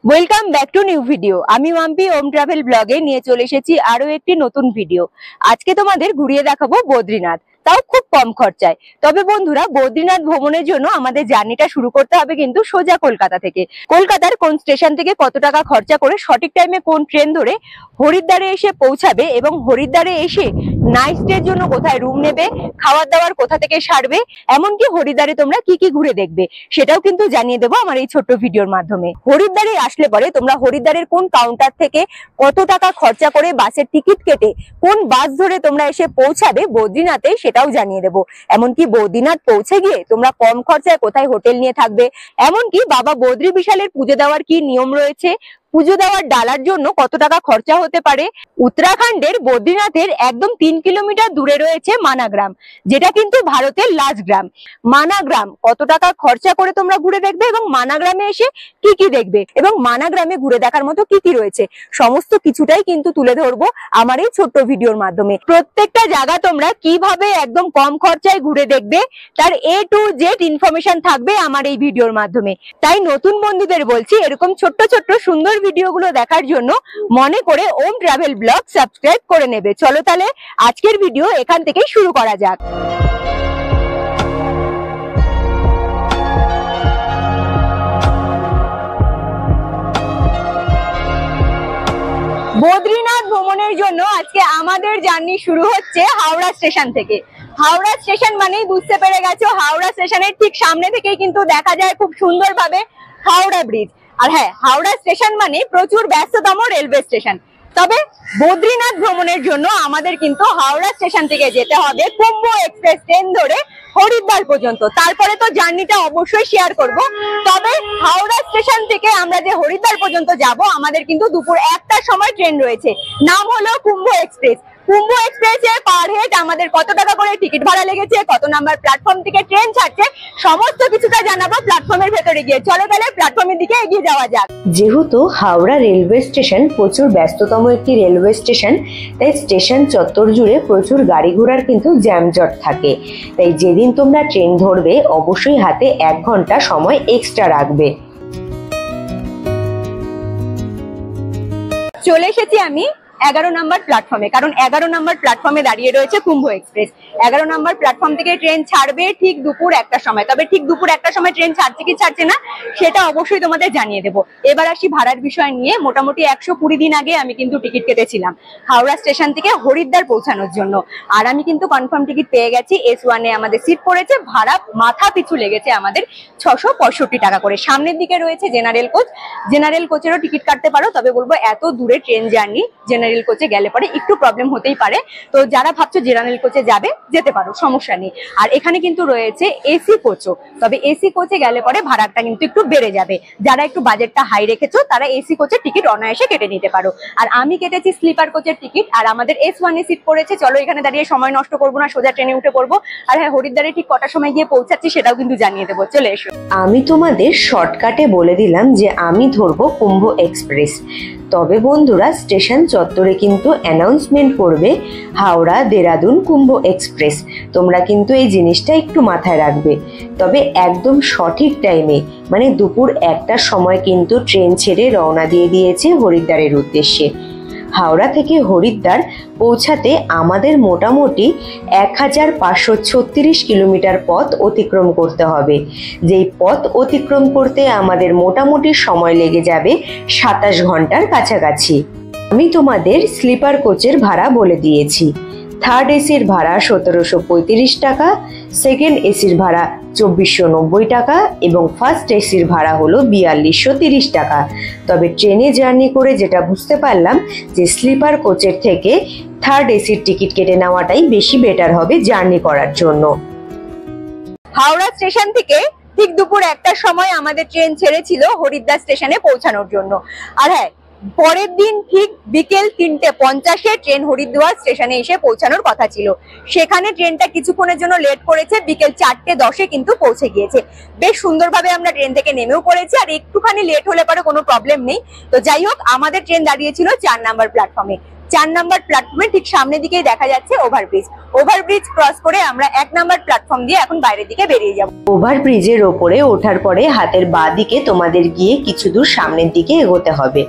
Welcome back to new video. আমি মাম্পি ওম travel ব্লগে নিয়ে চলে এসেছি আরো একটি নতুন ভিডিও। আজকে তোমাদের ঘুরিয়ে দেখাবো বদ্রীনাথ, তাও খুব কম খরচায়। তবে বন্ধুরা, বদ্রীনাথ ভ্রমণের জন্য আমাদের জার্নিটা শুরু করতে হবে কিন্তু সোজা কলকাতা থেকে। কলকাতার কোন স্টেশন থেকে কত টাকা খরচা করে সঠিক টাইমে কোন ট্রেন ধরে হরিদ্বারে এসে পৌঁছাবে এবং হরিদ্বারে এসে নাইট স্টের জন্য কোথায় রুম নেবে, খাওয়ার দাওয়ার কোথা থেকে সারবে, এমনকি হরিদ্বারে তোমরা কি কি ঘুরে দেখবে সেটাও কিন্তু জানিয়ে দেবো আমার এই ছোট্ট ভিডিওর মাধ্যমে। হরিদ্বারে আসলে পরে তোমরা হরিদ্বারের কোন কাউন্টার থেকে কত টাকা খরচা করে বাসের টিকিট কেটে কোন বাস ধরে তোমরা এসে পৌঁছাবে বদ্রীনাথে সেটাও জানিয়ে দেবো। এমনকি বদ্রীনাথ পৌঁছে গিয়ে তোমরা কম খরচায় কোথায় হোটেল নিয়ে থাকবে, এমনকি বাবা বদ্রী বিশালের পুজো দেওয়ার কি নিয়ম রয়েছে, পুজো দেওয়ার ডালার জন্য কত টাকা খরচা হতে পারে। উত্তরাখণ্ডের বদ্রীনাথের একদম 3 কিলোমিটার দূরে রয়েছে মানাগ্রাম, যেটা কিন্তু ভারতের লাস্ট গ্রাম। মানাগ্রাম কত টাকা খরচা করে তোমরা ঘুরে দেখবে এবং মানাগ্রামে এসে কি কি দেখবে এবং মানাগ্রামে ঘুরে দেখার মতো কি কি রয়েছে সমস্ত কিছুটাই কিন্তু তুলে ধরবো আমার এই ছোট্ট ভিডিওর মাধ্যমে। প্রত্যেকটা জায়গা তোমরা কিভাবে একদম কম খরচায় ঘুরে দেখবে তার A to Z ইনফরমেশন থাকবে আমার এই ভিডিওর মাধ্যমে। তাই নতুন বন্ধুদের বলছি, এরকম ছোট্ট ছোট্ট সুন্দর ভিডিওগুলো দেখার জন্য মনে করে ওম ট্রাভেল ব্লগ সাবস্ক্রাইব করে নেবে। চলো তাহলে আজকের ভিডিও এখান থেকেই শুরু করা যাক। বদ্রীনাথ ভ্রমণের জন্য আজকে আমাদের জার্নি শুরু হচ্ছে হাওড়া স্টেশন থেকে। হাওড়া স্টেশন মানেই বুঝতে পেরে গেছো, হাওড়া স্টেশনের ঠিক সামনে থেকেই কিন্তু দেখা যায় খুব সুন্দরভাবে হাওড়া ব্রিজ। আর হ্যাঁ, হাওড়া স্টেশন মানে প্রচুর ব্যস্ততম রেলওয়ে স্টেশন। তবে বদ্রীনাথ ভ্রমণের জন্য আমাদের কিন্তু হাওড়া স্টেশন থেকে যেতে হবে কুম্ভ এক্সপ্রেস ট্রেন ধরে হরিদ্বার পর্যন্ত। তারপরে তো জার্নিটা অবশ্যই শেয়ার করব। তবে হাওড়া স্টেশন থেকে আমরা যে হরিদ্বার পর্যন্ত যাব, আমাদের কিন্তু দুপুর 1টার সময় ট্রেন রয়েছে, নাম হলো কুম্ভ এক্সপ্রেস। কুম্ভ এক্সপ্রেসে পার হেড আমাদের কত টাকা করে টিকিট ভাড়া লেগেছে, কত নাম্বার প্ল্যাটফর্ম থেকে ট্রেন ছাড়ছে, সমস্ত কিছুটা জানাবো প্ল্যাটফর্মের ভেতরে গিয়ে। চলো তাহলে প্ল্যাটফর্মের দিকে এগিয়ে যাওয়া যাক। যেহেতু হাওড়া রেলওয়ে স্টেশন প্রচুর ব্যস্ততম একটি রেলওয়ে স্টেশন, তাই স্টেশন চত্বর জুড়ে প্রচুর গাড়ি ঘোড়ার কিন্তু জ্যামজট থাকে। তাই যেদিন তোমরা ট্রেন ধরবে অবশ্যই হাতে 1 ঘন্টা সময় এক্সট্রা রাখবে। চলে এসেছি আমি 11 নম্বর প্ল্যাটফর্মে, কারণ 11 নম্বর প্ল্যাটফর্মে দাঁড়িয়ে রয়েছে কুম্ভ এক্সপ্রেস। 11 নম্বর প্ল্যাটফর্ম থেকে ট্রেন ছাড়বে ঠিক দুপুর 1টার সময়। তবে ঠিক দুপুর 1টার সময় ট্রেন ছাড়ছে কি ছাড়ছে না সেটা অবশ্যই তোমাদের জানিয়ে দেবো। এবার আসি ভাড়ার বিষয় নিয়ে। মোটামুটি 120 দিন আগে আমি কিন্তু টিকিট কেটেছিলাম হাওড়া স্টেশন থেকে হরিদ্বার পৌঁছানোর জন্য। আর আমি কিন্তু কনফার্ম টিকিট পেয়ে গেছি। S1 এ আমাদের সিট পড়েছে। ভাড়া মাথা পিছু লেগেছে আমাদের 665 টাকা করে। সামনের দিকে রয়েছে জেনারেল কোচ, জেনারেল কোচেরও টিকিট কাটতে পারো। তবে বলবো এত দূরে ট্রেন জার্নি জেনারেল কোচে গেলে পরে একটু প্রবলেম হতেই পারে। তো যারা ভাবছো জেনারেল কোচে যাবে, যেতে পারো, সমস্যা নেই। আর এখানে কিন্তু রয়েছে এসি কোচও। তবে এসি কোচে গেলে পরে ভাড়াটা কিন্তু একটু বেড়ে যাবে। যারা একটু বাজেটটা হাই রেখেছো তারা এসি কোচের টিকিট অনায়াসে কেটে নিতে পারো। আর আমি কেটেছি স্লিপার কোচের টিকিট। আর আমাদের S1 এ সিট পড়েছে। চলো এখানে দাঁড়িয়ে সময় নষ্ট করবো না, সোজা ট্রেনে উঠে পড়বো। আর হ্যাঁ, হরিদ্বারে ঠিক কটার সময় গিয়ে পৌঁছাচ্ছি সেটাও কিন্তু জানিয়ে দেবো। চলে এসো। আমি তোমাদের শর্টকাটে বলে দিলাম যে আমি ধরবো কুম্ভ এক্সপ্রেস। তবে বন্ধুরা, স্টেশন চত্বরে কিন্তু অ্যানাউন্সমেন্ট করবে হাওড়া দেরাদুন কুম্ভ এক্সপ্রেস। তোমরা কিন্তু এই জিনিসটা একটু মাথায় রাখবে। তবে একদম সঠিক টাইমে মানে দুপুর 1টার সময় কিন্তু ট্রেন ছেড়ে রওনা দিয়ে দিয়েছে হরিদ্বারের উদ্দেশ্যে। হাওড়া থেকে হরিদ্বার পৌঁছাতে আমাদের মোটামুটি 1536 কিলোমিটার পথ অতিক্রম করতে হবে। যেই পথ অতিক্রম করতে আমাদের মোটামুটি সময় লেগে যাবে 27 ঘন্টার কাছাকাছি। আমি তোমাদের স্লিপার কোচের ভাড়া বলে দিয়েছি। থার্ড এসির ভাড়া 1735 টাকা, সেকেন্ড এসির ভাড়া 2490 টাকা এবং ফার্স্ট এসির ভাড়া হলো 4230 টাকা। তবে ট্রেনে জার্নি করে যেটা বুঝতে পারলাম যে স্লিপার কোচের থেকে থার্ড এসির টিকিট কেটে নেওয়াটাই বেশি বেটার হবে জার্নি করার জন্য। হাওড়া স্টেশন থেকে ঠিক দুপুর 1টার সময় আমাদের ট্রেন ছেড়েছিল হরিদ্বার স্টেশনে পৌঁছানোর জন্য। আর হ্যাঁ, পরের দিন ঠিক বিকেল 3:50-এ ট্রেন হরিদ্বার স্টেশনে এসে পৌঁছানোর কথা ছিল। সেখানে ট্রেনটা কিছুক্ষণের জন্য লেট করেছে, বিকেল 4:10-এ কিন্তু পৌঁছে গিয়েছে। বেশ সুন্দরভাবে আমরা ট্রেন থেকে নেমেও পড়েছি। আর একটুখানি লেট হলে পরে কোনো প্রবলেম নেই। তো যাই হোক, আমাদের ট্রেন দাঁড়িয়েছিল 4 নাম্বার প্ল্যাটফর্মে। 4 নাম্বার প্ল্যাটফর্মে ঠিক সামনের দিকেই দেখা যাচ্ছে ওভারব্রিজ। ওভারব্রিজ ক্রস করে আমরা 1 নাম্বার প্ল্যাটফর্ম দিয়ে এখন বাইরের দিকে বেরিয়ে যাব। ওভারব্রিজের ওপরে ওঠার পরে হাতের বাঁ দিকে তোমাদের গিয়ে কিছু দূর সামনের দিকে এগোতে হবে।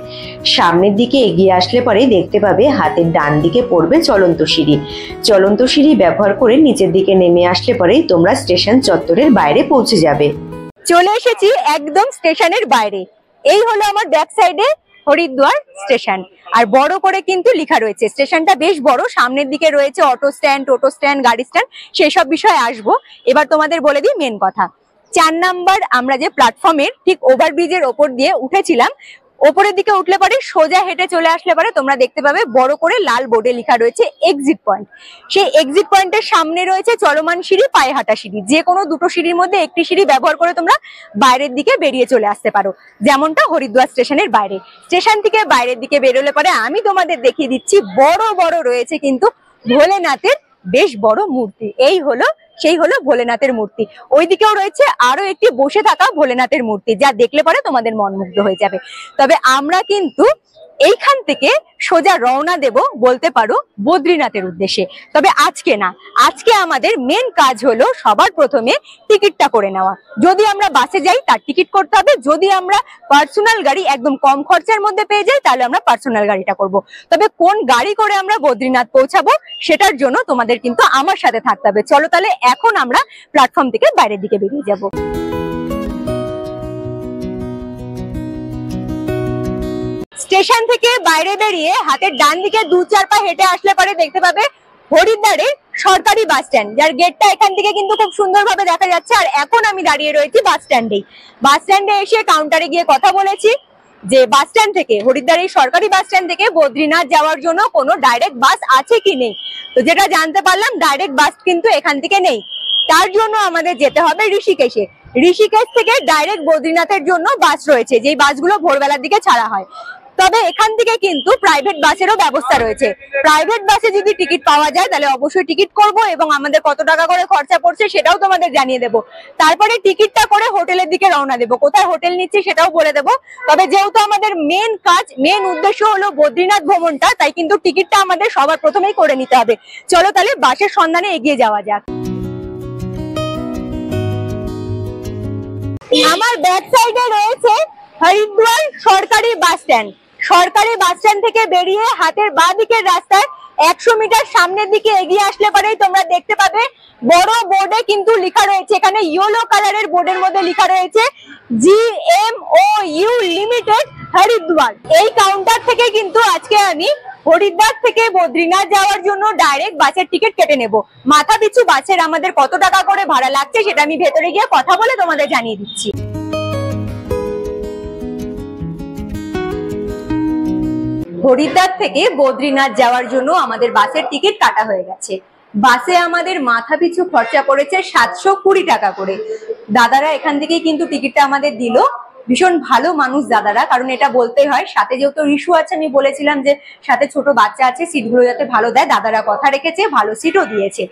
সামনের দিকে এগিয়ে আসলে পরে দেখতে পাবে হাতের ডান দিকে পড়বে চলন্ত সিঁড়ি। চলন্ত সিঁড়ি ব্যবহার করে নিচের দিকে নেমে আসলে পরেই তোমরা স্টেশন চত্বরের বাইরে পৌঁছে যাবে। চলে এসেছি একদম স্টেশনের বাইরে। এই হলো আমার ব্যাক সাইডে হরিদ্বার স্টেশন, আর বড় করে কিন্তু লেখা রয়েছে। স্টেশনটা বেশ বড়, সামনের দিকে রয়েছে অটো স্ট্যান্ড, গাড়ি স্ট্যান্ড, সেসব বিষয়ে আসবো। এবার তোমাদের বলে দিই মেন কথা। 4 নাম্বার আমরা যে প্ল্যাটফর্মের ঠিক ওভারব্রিজের ওপর দিয়ে উঠেছিলাম, ওপরের দিকে উঠলে পরে সোজা হেঁটে চলে আসলে পরে তোমরা দেখতে পাবে বড় করে লাল বোর্ডে লেখা রয়েছে এক্সিট পয়েন্ট। সেই এক্সিট পয়েন্টের সামনে রয়েছে চলমান সিঁড়ি, পায়ে হাঁটা সিঁড়ি। যে কোনো দুটো সিঁড়ির মধ্যে একটি সিঁড়ি ব্যবহার করে তোমরা বাইরের দিকে বেরিয়ে চলে আসতে পারো, যেমনটা হরিদ্বার স্টেশনের বাইরে। স্টেশন থেকে বাইরের দিকে বেরোলে পরে আমি তোমাদের দেখিয়ে দিচ্ছি বড় বড় রয়েছে কিন্তু ভোলেনাথের বেশ বড় মূর্তি। সেই হলো ভোলেনাথের মূর্তি। ওইদিকেও রয়েছে আরো একটি বসে থাকা ভোলেনাথের মূর্তি, যা দেখলে পরে তোমাদের মন মুগ্ধ হয়ে যাবে। তবে আমরা কিন্তু এইখান থেকে সোজা রওনা দেব বলতে পারো বদ্রীনাথের উদ্দেশ্যে। তবে আজকে না, আজকে আমাদের মেন কাজ হলো সবার প্রথমে টিকিটটা করে নেওয়া। যদি আমরা বাসে যাই তার টিকিট করতে হবে, যদি আমরা পার্সোনাল গাড়ি একদম কম খরচার মধ্যে পেয়ে যাই তাহলে আমরা পার্সোনাল গাড়িটা করব। তবে কোন গাড়ি করে আমরা বদ্রীনাথ পৌঁছাবো সেটার জন্য তোমাদের কিন্তু আমার সাথে থাকতে হবে। চলো তাহলে এখন আমরা প্ল্যাটফর্ম থেকে বাইরের দিকে বেরিয়ে যাব। স্টেশন থেকে বাইরে বেরিয়ে হাতের ডান দিকে 2-4 পা হেঁটে আসলে পরে দেখতে পাবে হরিদ্বারের সরকারি বাস স্ট্যান্ড, যার গেটটা এখান থেকে কিন্তু খুব সুন্দরভাবে দেখা যাচ্ছে। আর এখন আমি দাঁড়িয়ে রয়েছি বাস স্ট্যান্ডেই। বাস স্ট্যান্ডে এসে কাউন্টারে গিয়ে কথা বলেছি যে বাস স্ট্যান্ড থেকে, হরিদ্বারের সরকারি বাস স্ট্যান্ড থেকে বদ্রীনাথ যাওয়ার জন্য কোনো ডাইরেক্ট বাস আছে কি নেই। তো যেটা জানতে পারলাম, ডাইরেক্ট বাস কিন্তু এখান থেকে নেই। তার জন্য আমাদের যেতে হবে ঋষিকেশে। ঋষিকেশ থেকে ডাইরেক্ট বদ্রীনাথের জন্য বাস রয়েছে, যেই বাসগুলো ভোরবেলার দিকে ছাড়া হয়। তবে এখান থেকে কিন্তু প্রাইভেট বাসেরও ব্যবস্থা রয়েছে। প্রাইভেট বাসে যদি টিকিট পাওয়া যায় তাহলে অবশ্যই টিকিট করব, এবং আমাদের কত টাকা করে খরচা পড়ছে সেটাও তোমাদের জানিয়ে দেবো। তারপরে টিকিটটা করে হোটেলের দিকে রওনা দেবো। কোথায় হোটেল নিচ্ছি সেটাও বলে দেবো। তবে যেহেতু আমাদের মেন উদ্দেশ্য হলো বদ্রীনাথ ভ্রমণটা, তাই কিন্তু টিকিটটা আমাদের সবার প্রথমেই করে নিতে হবে। চলো তাহলে বাসের সন্ধানে এগিয়ে যাওয়া যাক। আমার ব্যাক সাইডে রয়েছে হরিদ্বার সরকারি বাস স্ট্যান্ড। সরকারি বাস স্ট্যান্ড থেকে বেরিয়ে হাতের বাঁ দিকের রাস্তায় 100 মিটার সামনের দিকে এগিয়ে আসলে পরেই তোমরা দেখতে পাবে বড় বোর্ডে কিন্তু লেখা রয়েছে, এখানে ইয়েলো কালারের বোর্ডের মধ্যে লেখা রয়েছে GMOU লিমিটেড হরিদ্বার। এই কাউন্টার থেকে কিন্তু আজকে আমি হরিদ্বার থেকে বদ্রীনাথ যাওয়ার জন্য ডাইরেক্ট বাসের টিকিট কেটে নেব। মাথা পিছু বাসের আমাদের কত টাকা করে ভাড়া লাগছে সেটা আমি ভেতরে গিয়ে কথা বলে তোমাদের জানিয়ে দিচ্ছি। হরিদ্বার থেকে বদ্রীনাথ যাওয়ার জন্য আমাদের বাসের টিকিট কাটা হয়ে গেছে। বাসে আমাদের মাথা পিছু খরচা পড়েছে 720 টাকা করে। দাদারা এখান থেকেই কিন্তু টিকিটটা আমাদের দিল। ভীষণ ভালো মানুষ দাদারা, কারণ এটা বলতেই হয়। সাথে যেহেতু রিশু আছে, আমি বলেছিলাম যে সাথে ছোট বাচ্চা আছে, সিটগুলো যাতে ভালো দেয়, দাদারা কথা রেখেছে, ভালো সিটও দিয়েছে।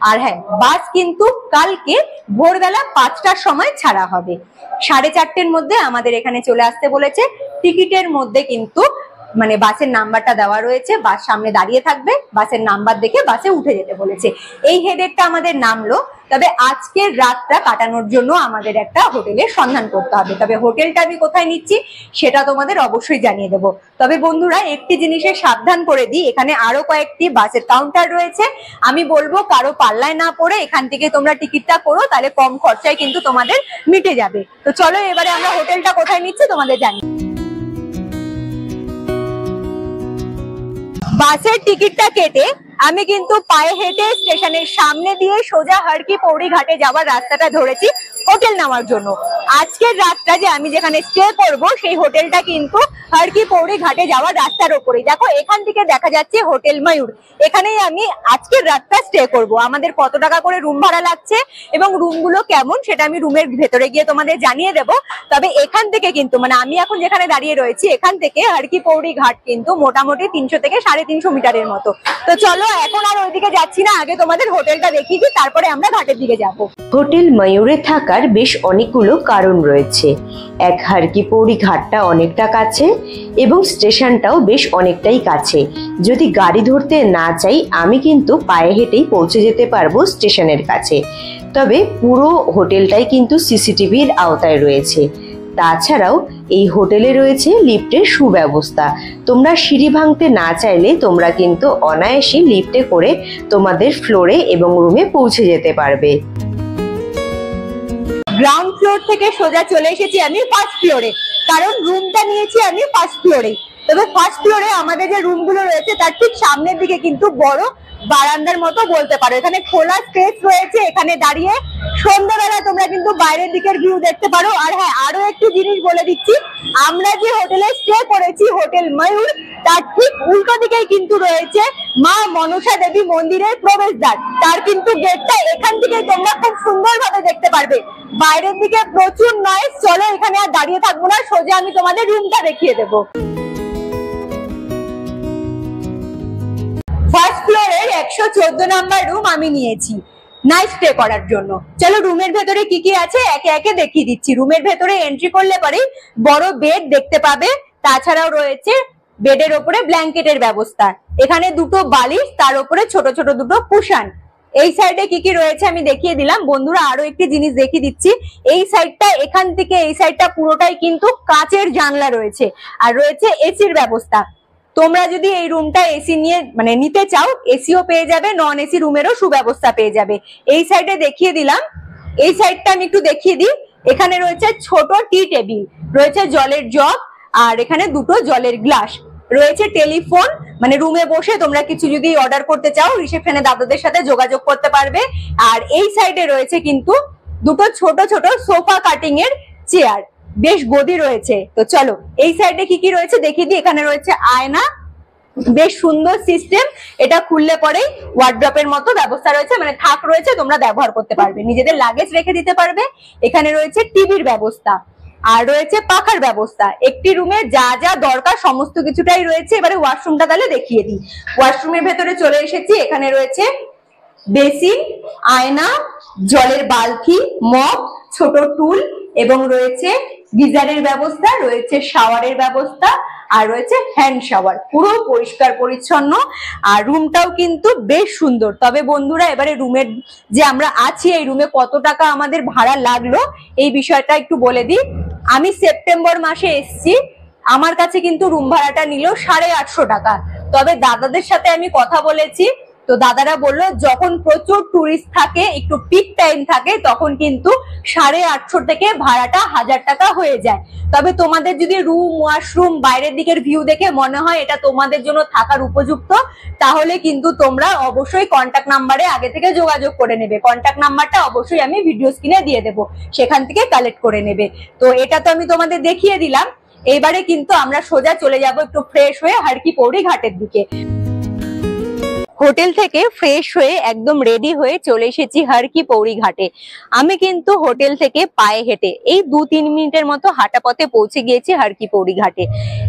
আর হ্যাঁ, বাস কিন্তু কালকে ভোরবেলা 5টার সময় ছাড়া হবে। 4:30-র মধ্যে আমাদের এখানে চলে আসতে বলেছে। টিকিটের মধ্যে কিন্তু মানে বাসের নাম্বারটা দেওয়া রয়েছে, বাস সামনে দাঁড়িয়ে থাকবে, বাসের নাম্বার দেখে বাসে উঠে যেতে বলেছে। এই হেডেরটা আমাদের নামলো। তবে আজকের রাতটা কাটানোর জন্য আমাদের একটা হোটেলের সন্ধান করতে হবে। তবে হোটেলটা আমি কোথায় নিচ্ছি সেটা তোমাদের অবশ্যই জানিয়ে দেবো। তবে বন্ধুরা, একটি জিনিসের সাবধান করে দিই, এখানে আরো কয়েকটি বাসের কাউন্টার রয়েছে। আমি বলবো কারো পাল্লায় না পড়ে এখান থেকে তোমরা টিকিটটা করো, তাহলে কম খরচায় কিন্তু তোমাদের মিটে যাবে। তো চলো এবারে আমরা হোটেলটা কোথায় নিচ্ছি তোমাদের জানিয়ে। বাসের টিকিটটা কেটে আমি কিন্তু পায়ে হেঁটে স্টেশনের সামনে দিয়ে সোজা হরকি পৌড়ি ঘাটে যাওয়ার রাস্তাটা ধরেছি হোটেল নেওয়ার জন্য। আজকের রাতটা যে আমি যেখানে স্টে করব সেই হোটেলটা কিন্তু হরকি পৌড়ি ঘাটে যাওয়ার রাস্তার ওপরেই। দেখো এখান থেকে দেখা যাচ্ছে হোটেল ময়ূর, এখানেই আমি আজকের রাতটা স্টে করব। আমাদের কত টাকা করে রুম ভাড়া লাগছে এবং রুমগুলো কেমন সেটা আমি রুমের ভেতরে গিয়ে তোমাদের জানিয়ে দেব। তবে এখান থেকে কিন্তু মানে আমি এখন যেখানে দাঁড়িয়ে রয়েছি এখান থেকে হরকি পৌড়ি ঘাট কিন্তু মোটামুটি 300 থেকে 350 মিটারের মতো। তো চলো এখন আর ওইদিকে যাচ্ছি না, আগে তোমাদের হোটেলটা দেখিয়ে দিই, তারপরে আমরা ঘাটের দিকে যাব। হোটেল ময়ূরে থাকার বেশ অনেকগুলো কারণ দারুণ রয়েছে। এক হারকিপৌড়ি ঘাটটা অনেকটা কাছে এবং স্টেশনটাও বেশ অনেকটাই কাছে। যদি গাড়ি ধরতে না চাই আমি কিন্তু পায়ে হেঁটেই পৌঁছে যেতে পারবো স্টেশনের কাছে। তবে পুরো হোটেলটাই কিন্তু সিসিটিভির আওতায় রয়েছে। তাছাড়াও এই হোটেলে রয়েছে লিফটের সুব্যবস্থা। তোমরা সিঁড়ি ভাঙতে না চাইলে তোমরা কিন্তু অনায়াসে লিফটে করে তোমাদের ফ্লোরে এবং রুমে পৌঁছে যেতে পারবে। গ্রাউন্ড ফ্লোর থেকে সোজা চলে এসেছি আমি ফার্স্ট ফ্লোরে, কারণ রুমটা নিয়েছি আমি ফার্স্ট ফ্লোরে। তবে ফার্স্ট ফ্লোরে আমাদের যে রুমগুলো রয়েছে তার ঠিক সামনের দিকে কিন্তু বড় বারান্দার মতো বলতে পারো। এখানে খোলা স্পেস রয়েছে, এখানে দাঁড়িয়ে সন্ধ্যাবেলা তোমরা কিন্তু বাইরের দিকের ভিউ দেখতে পারো। আর হ্যাঁ, আরো একটু জিনিস বলে দিচ্ছি, আমরা যে হোটেলে স্টে করেছি হোটেল ময়ূর, তার ঠিক উল্টো দিকেই কিন্তু রয়েছে মা মনসা দেবী মন্দিরের প্রবেশদ্বার। তার কিন্তু গেটটা এখান থেকে তোমরা খুব সুন্দরভাবে দেখতে পারবে। বাইরের দিকে প্রচুর নয়েজ। চলো এখানে আর দাঁড়িয়ে থাকবো না, সোজা আমি তোমাদের রুমটা দেখিয়ে দেবো। ফার্স্ট ফ্লোরের 114 নাম্বার রুম আমি নিয়েছি নাইট স্টে করার জন্য। চলো রুমের ভেতরে কি কি আছে একে একে দেখিয়ে দিচ্ছি। রুমের ভেতরে এন্ট্রি করলে পরে বড় বেড দেখতে পাবে, তাছাড়াও রয়েছে বেডের ওপরে ব্ল্যাঙ্কেটের ব্যবস্থা। এখানে দুটো বালিশ, তার উপরে ছোট ছোট দুটো কুশন। এই সাইডে কি কি রয়েছে আমি দেখিয়ে দিলাম। বন্ধুরা আরো একটি জিনিস দেখিয়ে দিচ্ছি, এই সাইডটা এখান থেকে এই সাইডটা পুরোটাই কিন্তু কাচের জানলা রয়েছে, আর রয়েছে এসির ব্যবস্থা। তোমরা যদি এই রুমটা এসি নিয়ে নিতে চাও, এসিও পেয়ে যাবে, নন এসি রুমেরও সুব্যবস্থা পেয়ে যাবে। এই সাইডে দেখিয়ে দিলাম। এই সাইডটা আমি একটু দেখিয়ে দিই। এখানে রয়েছে ছোট টি টেবিল, রয়েছে জলের জগ, আর এখানে দুটো জলের গ্লাস রয়েছে। টেলিফোন, রুমে বসে তোমরা কিছু যদি অর্ডার করতে চাও রিসেপশনে দাদাদের সাথে যোগাযোগ করতে পারবে। আর এই সাইডে রয়েছে কিন্তু দুটো ছোট ছোট সোফা কাটিং এর চেয়ার, বেশ গদি রয়েছে। তো চলো এই সাইডে কি কি রয়েছে দেখিয়ে দিই। এখানে রয়েছে আয়না, বেশ সুন্দর সিস্টেম। এটা খুললে পরেই ওয়ার্ড্রপের মতো ব্যবস্থা রয়েছে, থাক রয়েছে, তোমরা ব্যবহার করতে পারবে, নিজেদের লাগেজ রেখে দিতে পারবে। এখানে রয়েছে টিভির ব্যবস্থা, আর রয়েছে পাখার ব্যবস্থা। একটি রুমে যা যা দরকার সমস্ত কিছুটাই রয়েছে। এবারে ওয়াশরুমটা তাহলে দেখিয়ে দিই। ওয়াশরুমের ভেতরে চলে এসেছি। এখানে রয়েছে বেসিন, আয়না, জলের বালতি, মগ, ছোট টুল, এবং রয়েছে গিজারের ব্যবস্থা, রয়েছে শাওয়ারের ব্যবস্থা, আর রয়েছে হ্যান্ড শাওয়ার। পুরো পরিষ্কার পরিচ্ছন্ন, আর রুমটাও কিন্তু বেশ সুন্দর। তবে বন্ধুরা এবারে রুমের যে আমরা আছি এই রুমে কত টাকা আমাদের ভাড়া লাগলো এই বিষয়টা একটু বলে দিই। আমি সেপ্টেম্বর মাসে এসেছি, আমার কাছে কিন্তু রুম ভাড়াটা নিল 850 টাকা। তবে দাদাদের সাথে আমি কথা বলেছি, তো দাদারা বললো যখন প্রচুর টুরিস্ট থাকে, একটু পিক টাইম থাকে, তখন কিন্তু 850 থেকে ভাড়াটা 1000 টাকা হয়ে যায়। তবে তোমাদের যদি রুম, ওয়াশরুম, বাইরের দিকের ভিউ দেখে মনে হয় এটা তোমাদের জন্য থাকার উপযুক্ত, তাহলে কিন্তু তোমরা অবশ্যই কন্ট্যাক্ট নাম্বারে আগে থেকে যোগাযোগ করে নেবে। কন্ট্যাক্ট নাম্বারটা অবশ্যই আমি ভিডিও স্ক্রিনে দিয়ে দেবো, সেখান থেকে কালেক্ট করে নেবে। তো এটা তো আমি তোমাদের দেখিয়ে দিলাম। এবারে কিন্তু আমরা সোজা চলে যাব একটু ফ্রেশ হয়ে হারকিপৌড়ি ঘাটের দিকে। হোটেল থেকে ফ্রেশ হয়ে একদম রেডি হয়ে চলে এসেছি হারকিপৌড়ি ঘাটে। আমি কিন্তু হোটেল থেকে পায়ে হেঁটে এই 2-3 মিনিটের মতো হাঁটা পথে পৌঁছে গিয়েছি হারকিপৌড়ি ঘাটে।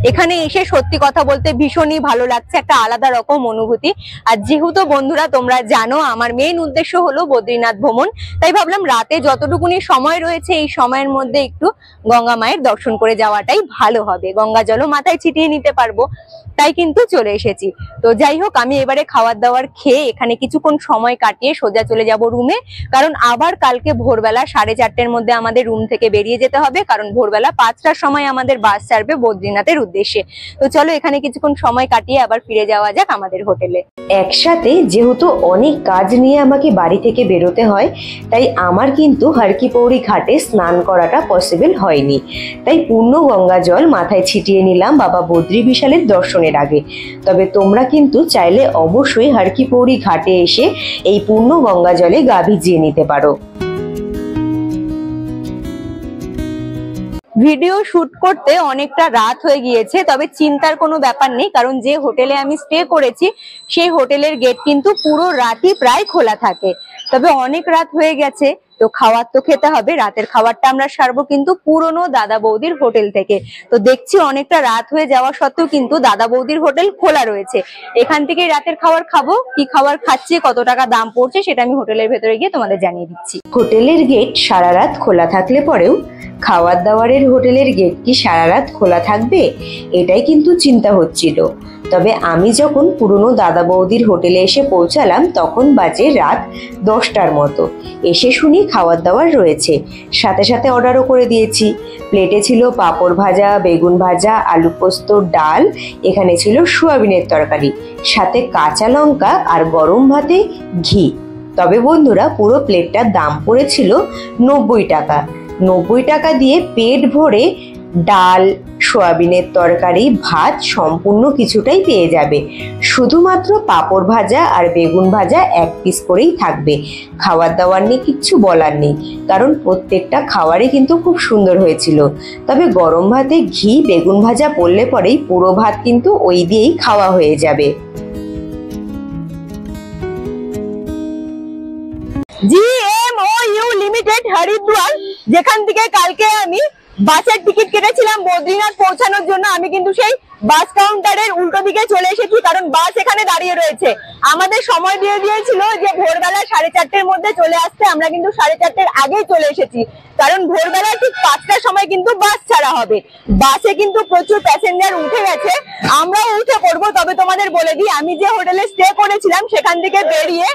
এখানে এসে সত্যি কথা বলতে ভীষণই ভালো লাগছে, একটা আলাদা রকম অনুভূতি। আর যেহেতু বন্ধুরা তোমরা জানো আমার মেইন উদ্দেশ্য হলো বদ্রীনাথ ভ্রমণ, তাই ভাবলাম রাতে যতটুকুনি সময় রয়েছে এই সময়ের মধ্যে একটু গঙ্গা মায়ের দর্শন করে যাওয়াটাই ভালো হবে, গঙ্গা জলও মাথায় ছিটিয়ে নিতে পারবো, তাই কিন্তু চলে এসেছি। তো যাই হোক, আমি এবারে খাওয়ার দাওয়ার খেয়ে এখানে কিছুক্ষণ সময় কাটিয়ে সোজা চলে যাব রুমে, কারণ আবার কালকে ভোরবেলা 4:30-র মধ্যে আমাদের রুম থেকে বেরিয়ে যেতে হবে, কারণ ভোরবেলা 5টার সময় আমাদের বাস ছাড়বে বদ্রীনাথের উদ্দেশ্যে। তো চলো এখানে কিছুক্ষণ সময় কাটিয়ে আবার ফিরে যাওয়া যাক আমাদের হোটেলে। একসাথে যেহেতু অনেক কাজ নিয়ে আমাকে বাড়ি থেকে বেরোতে হয়, তাই আমার কিন্তু হারকিপৌড়ি ঘাটে স্নান করাটা পসিবল হয়নি। তাই পূর্ণ গঙ্গা জল মাথায় ছিটিয়ে নিলাম বাবা বদ্রী বিশালের দর্শনের আগে। তবে তোমরা কিন্তু চাইলে অবশ্যই হারকিপৌড়ি ঘাটে এসে এই পূর্ণ গঙ্গা জলে গা ভিজিয়ে নিতে পারো। ভিডিও শুট করতে অনেকটা রাত হয়ে গিয়েছে, তবে চিন্তার কোনো ব্যাপার নেই, কারণ যে হোটেলে আমি স্টে করেছি সেই হোটেলের গেট কিন্তু পুরো রাতই প্রায় খোলা থাকে। তবে অনেক রাত হয়ে গেছে, তো খাবার তো খেতে হবে, রাতের খাবারটা আমরা সারবো কিন্তু পুরনো দাদা বৌদির হোটেল থেকে। তো দেখছি অনেকটা রাত হয়ে যাওয়া সত্ত্বেও কিন্তু দাদা বৌদির হোটেল খোলা রয়েছে। এখান থেকে রাতের খাবার খাবো, কি খাবার খাচ্ছি, কত টাকা দাম পড়ছে সেটা আমি হোটেলের ভেতরে গিয়ে তোমাদের জানিয়ে দিচ্ছি। হোটেলের গেট সারা রাত খোলা থাকলে পরেও খাবার দাবারের হোটেলের গেট কি সারা রাত খোলা থাকবে, এটাই কিন্তু চিন্তা হচ্ছিল। তবে আমি যখন পুরনো দাদা বৌদির হোটেলে এসে পৌঁছালাম তখন বাজে রাত 10টার মতো। এসে শুনি খাবার দাবার রয়েছে, সাথে সাথে অর্ডারও করে দিয়েছি। প্লেটে ছিল পাঁপড় ভাজা, বেগুন ভাজা, আলু পোস্ত, ডাল, এখানে ছিল সোয়াবিনের তরকারি, সাথে কাঁচা লঙ্কা আর গরম ভাতে ঘি। তবে বন্ধুরা পুরো প্লেটটার দাম পড়েছিল 90 টাকা। 90 টাকা দিয়ে পেট ভরে ডাল, সোয়াবিনের তরকারি, ভাত সম্পূর্ণ কিছুটাই পেয়ে যাবে। শুধুমাত্র পাঁপড় ভাজা আর বেগুন ভাজা 1 পিস করেই থাকবে। খাবার দাবার নিয়ে কিচ্ছু বলার নেই, কারণ প্রত্যেকটা খাবারই কিন্তু খুব সুন্দর হয়েছিল। তবে গরম ভাতে ঘি, বেগুন ভাজা পড়লে পরেই পুরো ভাত কিন্তু ওই দিয়েই খাওয়া হয়ে যাবে। GMOU লিমিটেড হরিদ্বার, যেখান থেকে কালকে আমি বাসের টিকিট কেটেছিলাম বদ্রীনাথ পৌঁছানোর জন্য, আমি কিন্তু সেই বাস কাউন্টারের উল্টো দিকে চলে এসেছি, কারণ বাস এখানে দাঁড়িয়ে রয়েছে। আমাদের সময় দিয়ে দিয়েছিল যে ভোরবেলা 4:30-র মধ্যে চলে আসতে, আমরা কিন্তু 4:30-র আগেই চলে এসেছি, কারণ ভোরবেলা ঠিক 5টার সময় কিন্তু বাস ছাড়া হবে। বাসে কিন্তু প্রচুর প্যাসেঞ্জার উঠে গেছে, আমরাও উঠে পড়বো। তবে তোমাদের বলে দিই, আমি যে হোটেলে স্টে করেছিলাম সেখান থেকে বেরিয়ে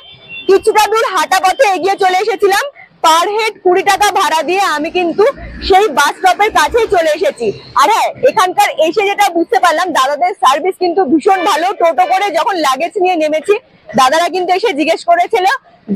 কিছুটা দূর হাঁটা পথে এগিয়ে চলে এসেছিলাম। পার হেড 20 টাকা ভাড়া দিয়ে আমি কিন্তু সেই বাস স্টপের কাছেই চলে এসেছি। আর হ্যাঁ, এখানকার এসে যেটা বুঝতে পারলাম, দাদাদের সার্ভিস কিন্তু ভীষণ ভালো। টোটো করে যখন লাগেজ নিয়ে নেমেছি, দাদারা কিন্তু এসে জিজ্ঞেস করেছিল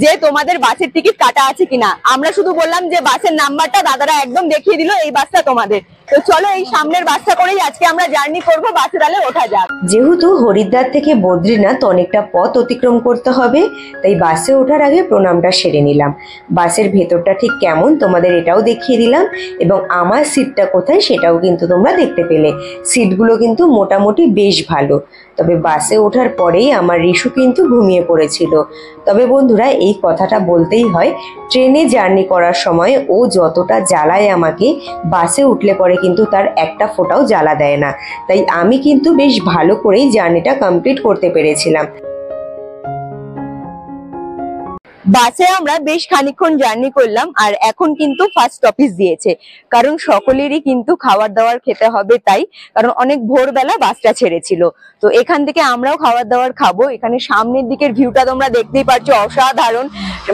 যে তোমাদের বাসের টিকিট কাটা আছে কিনা। আমরা শুধু বললাম যে বাসের নাম্বারটা, দাদারা একদম দেখিয়ে দিল এই বাসটা তোমাদের। তো চলো এই সামনের বাসটা করেই আজকে আমরা জার্নি করবো, বাসে তাহলে ওঠা যাক। যেহেতু হরিদ্বার থেকে বদ্রীনাথ অনেকটা পথ অতিক্রম করতে হবে, তাই বাসে ওঠার আগে প্রণামটা সেরে নিলাম। বাসের ভেতরটা ঠিক কেমন তোমাদের এটাও দেখিয়ে দিলাম, এবং আমার সিটটা কোথায় সেটাও কিন্তু তোমরা দেখতে পেলে। সিটগুলো কিন্তু মোটামুটি বেশ ভালো। তবে বাসে ওঠার পরেই আমার রিশু কিন্তু ঘুমিয়ে পড়েছিল। তবে বন্ধুরা এই কথাটা বলতেই হয়, ট্রেনে জার্নি করার সময় ও যতটা জ্বালায় আমাকে, বাসে উঠলে পরে কিন্তু তার একটা ফোঁটাও জ্বালা দেয় না। তাই আমি কিন্তু বেশ ভালো করেই জার্নিটা কমপ্লিট করতে পেরেছিলাম। বাসে আমরা বেশ খানিকক্ষণ জার্নি করলাম, আর এখন কিন্তু ফার্স্ট স্টপেজ দিয়েছে, কারণ সকলেরই কিন্তু খাবার দাবার খেতে হবে, তাই কারণ অনেক ভোরবেলা বাসটা ছেড়েছিল। তো এখান থেকে আমরাও খাবার দাবার খাবো। এখানে সামনের দিকের ভিউটা তোমরা দেখতেই পাচ্ছ, অসাধারণ।